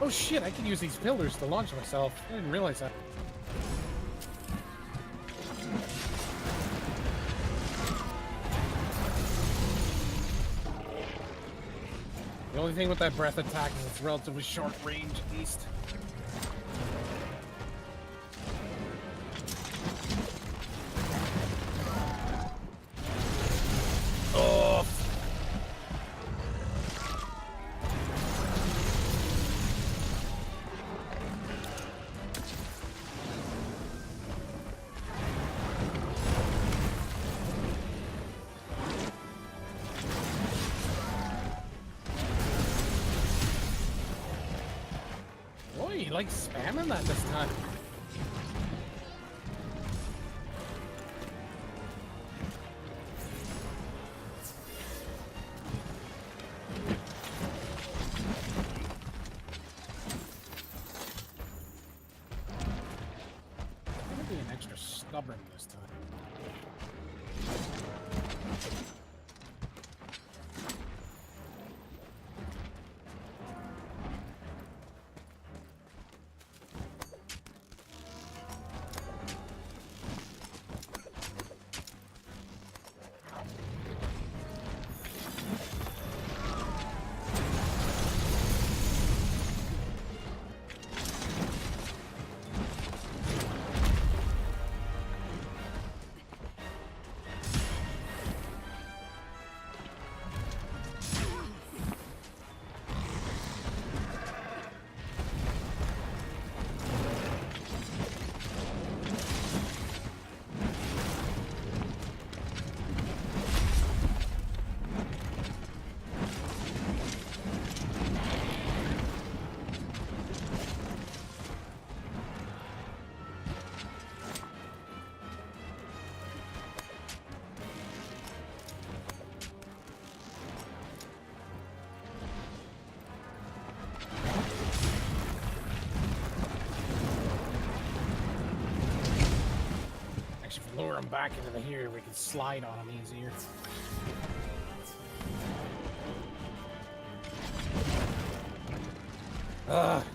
Oh shit, I can use these pillars to launch myself. I didn't realize that. The only thing with that breath attack is it's relatively short range at least. Oh! Boy, he likes spamming that this time. I'm gonna be an extra stubborn this time. Actually, if we lower him back into the here, we can slide on him easier.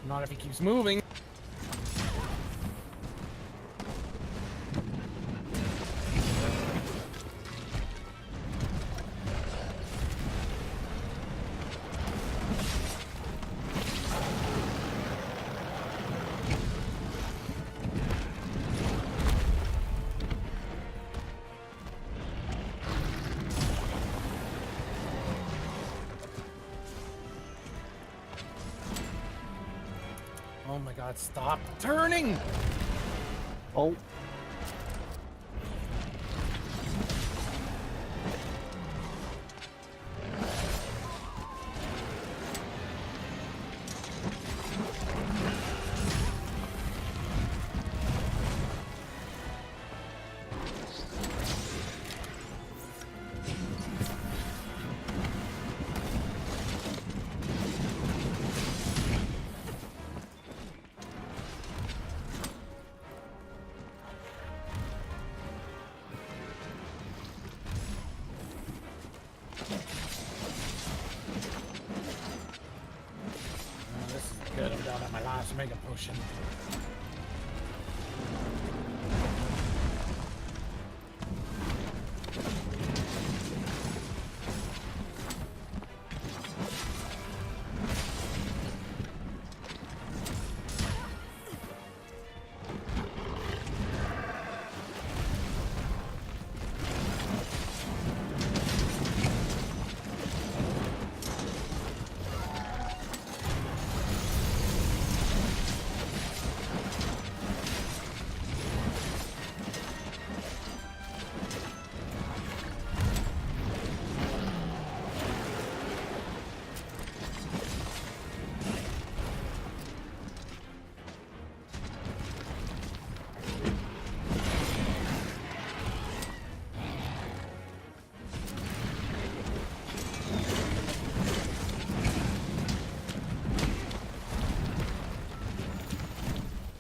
Not if he keeps moving. God, stop turning! Oh. Oh, this is good. I'm down at my last mega potion.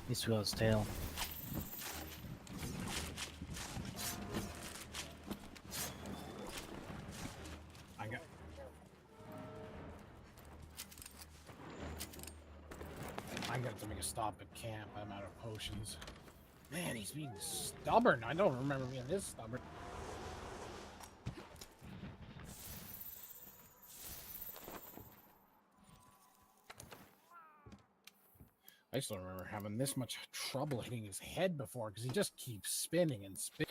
This wheel's tail. I got. I'm gonna have to make a stop at camp. I'm out of potions. Man, he's being stubborn. I don't remember being this stubborn. I still remember having this much trouble hitting his head before because he just keeps spinning and spinning.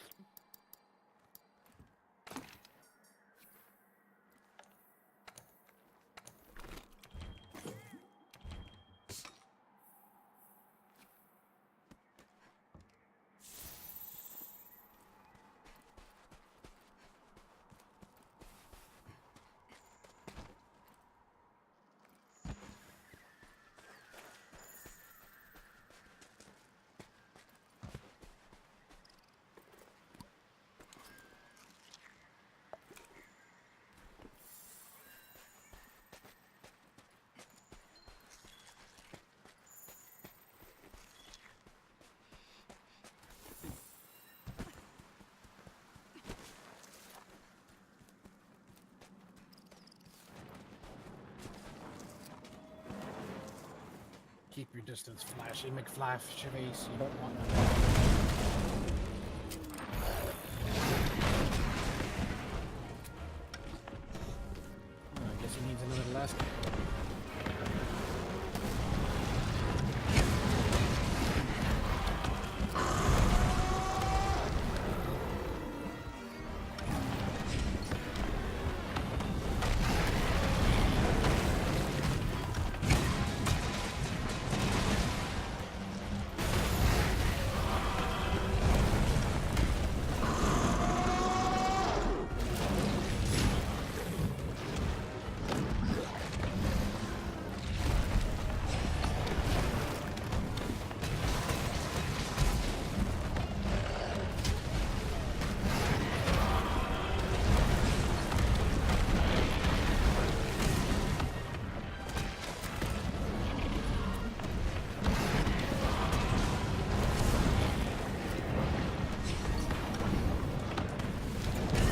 Keep your distance, Flashy McFlash Chase. You don't want to. I guess he needs another last.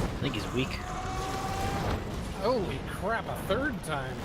I think he's weak. Holy crap, a third time.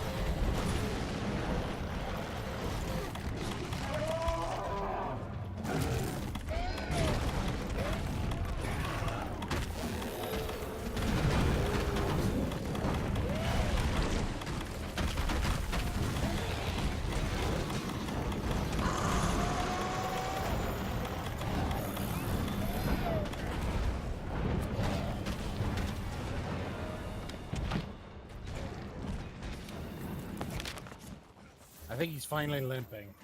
I think he's finally limping.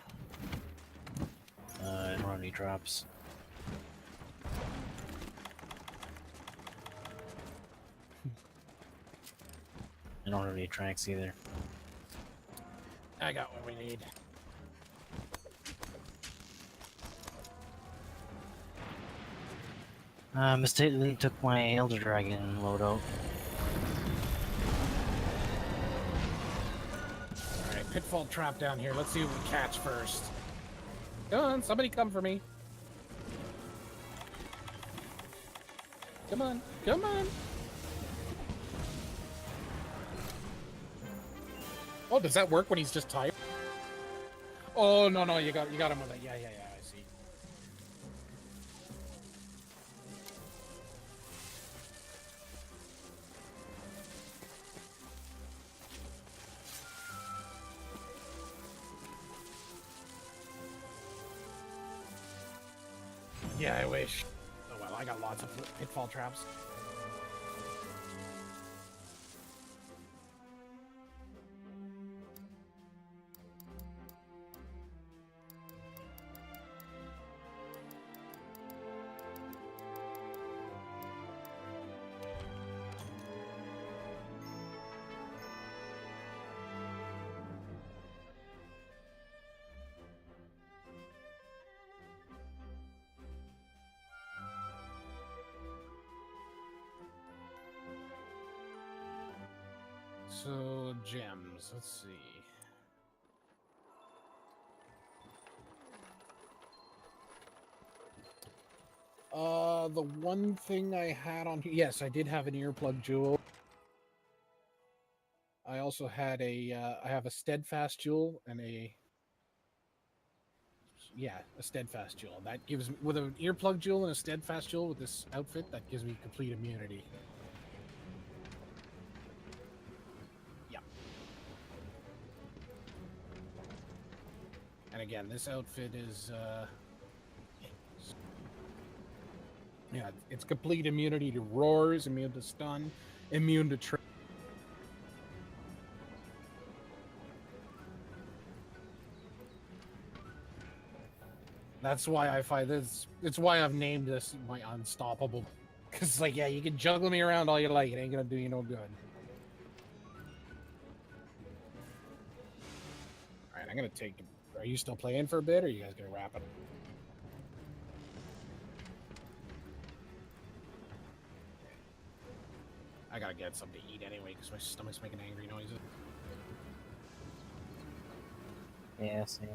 any drops. I don't have any tracks either. I got what we need. Mistakenly took my Elder Dragon loadout. Alright, pitfall trap down here. Let's see what we catch first. Come on, somebody come for me. Come on, come on. Oh, does that work when he's just tired? Oh no, you got him with it. Yeah, I see. Yeah, I wish. Oh well, I got lots of pitfall traps. So, gems, let's see. The one thing I had on here, yes, I did have an earplug jewel. I also had I have a steadfast jewel and a steadfast jewel. That gives me, with an earplug jewel and a steadfast jewel with this outfit, that gives me complete immunity. And again, this outfit is, yeah, it's complete immunity to roars, immune to stun, immune to trip. That's why I find this, it's why I've named this my unstoppable. Because, like, yeah, you can juggle me around all you like, it ain't gonna do you no good. Alright, I'm gonna take... Are you still playing for a bit, or are you guys gonna wrap it? I gotta get something to eat anyway, because my stomach's making angry noises. Yeah, same.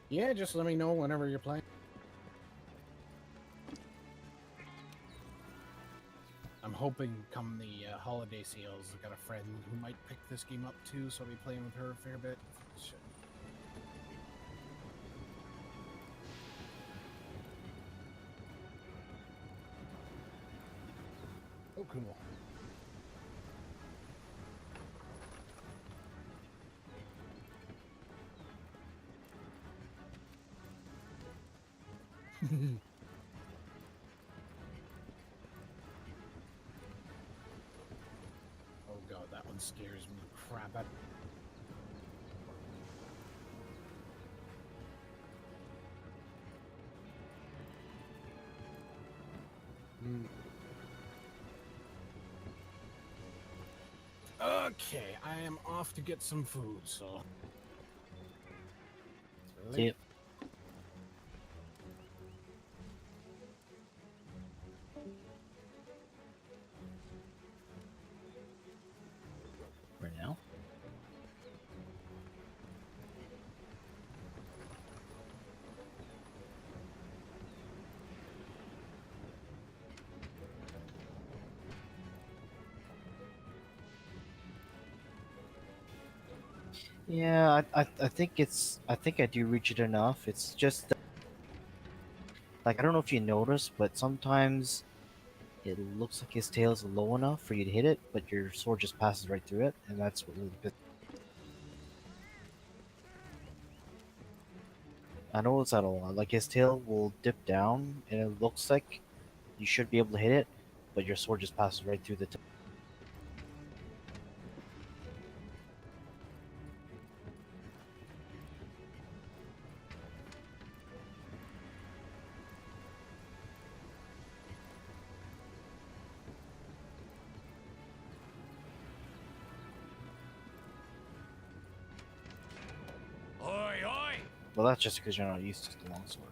Yeah, just let me know whenever you're playing. I'm hoping come the holiday sales, I've got a friend who might pick this game up too, so I'll be playing with her a fair bit. Shit. Oh, cool. Oh god, that one scares me crap out. Okay, I am off to get some food, so... See it. For now. Yeah, I think I think I do reach it enough. It's just that, like, I don't know if you noticed, but sometimes it looks like his tail is low enough for you to hit it, but your sword just passes right through it, and that's what really pisses. I notice that a lot. Like, his tail will dip down, and it looks like you should be able to hit it, but your sword just passes right through the tail. Well, that's just because you're not used to the longsword.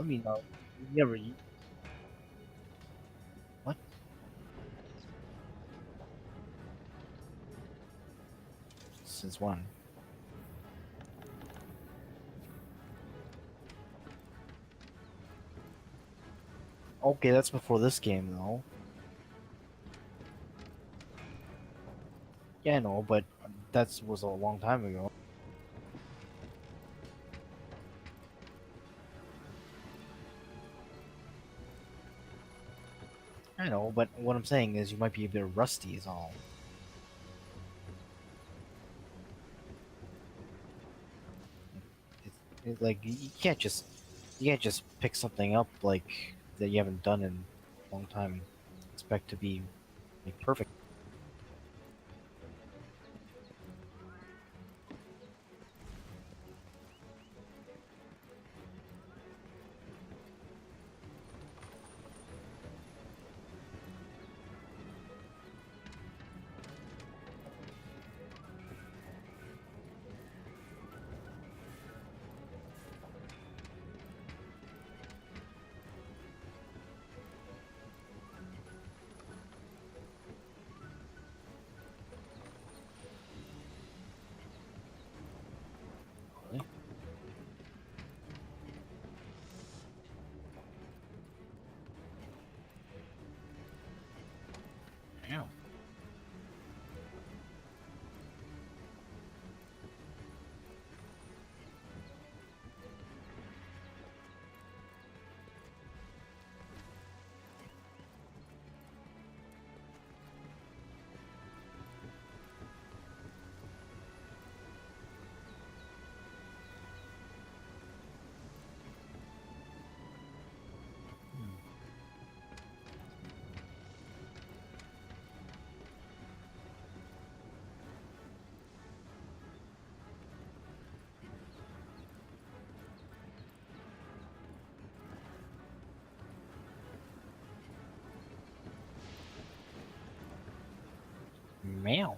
I mean, you never. What? Since when? Okay, that's before this game, though. Yeah, I know, but that was a long time ago. I know, but what I'm saying is you might be a bit rusty, is all. Like you can't just pick something up like that you haven't done in a long time. And expect to be like perfect. Really. Yeah. Hmm. Meow.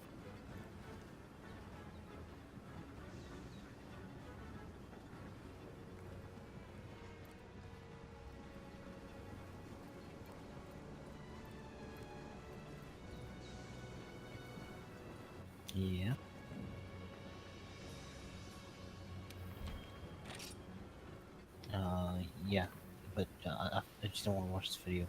Yeah. Yeah. But I just don't want to watch this video.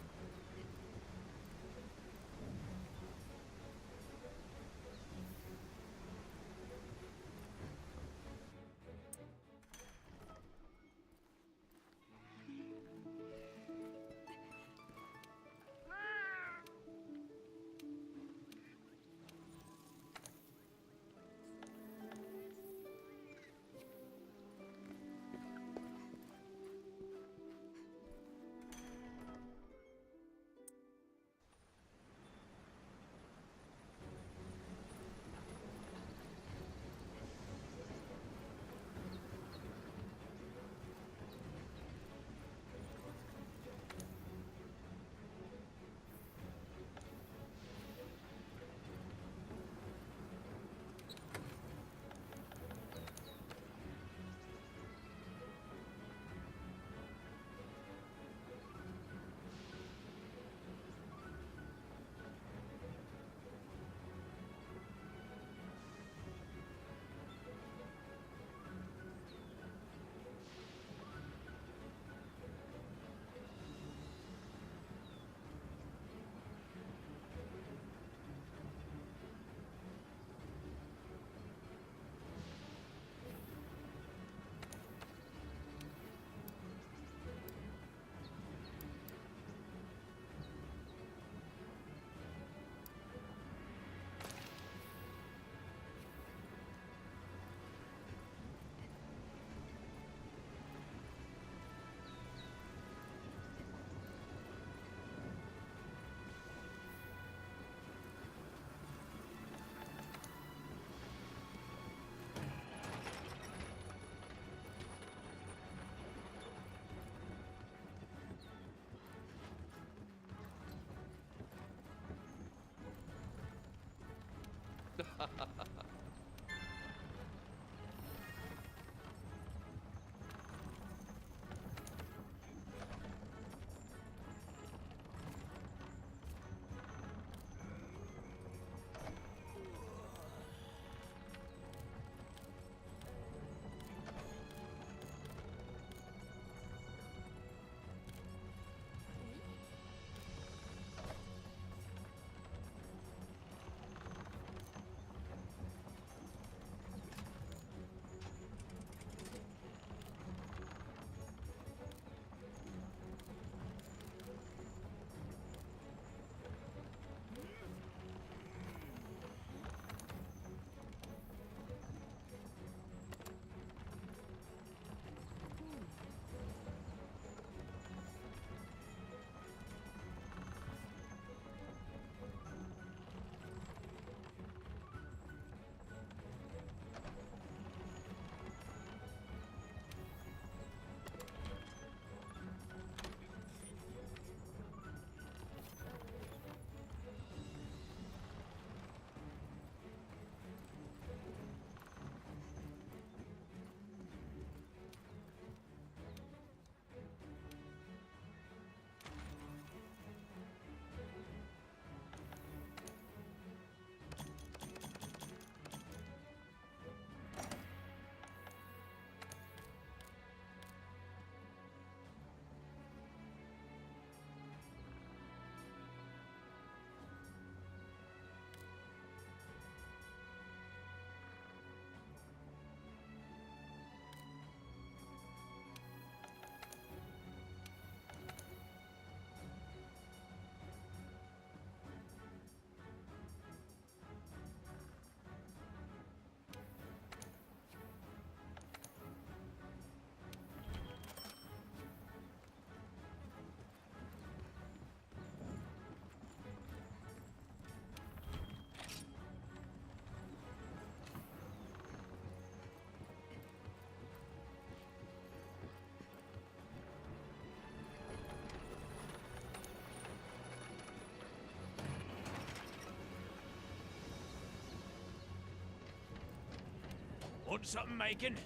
Want something making?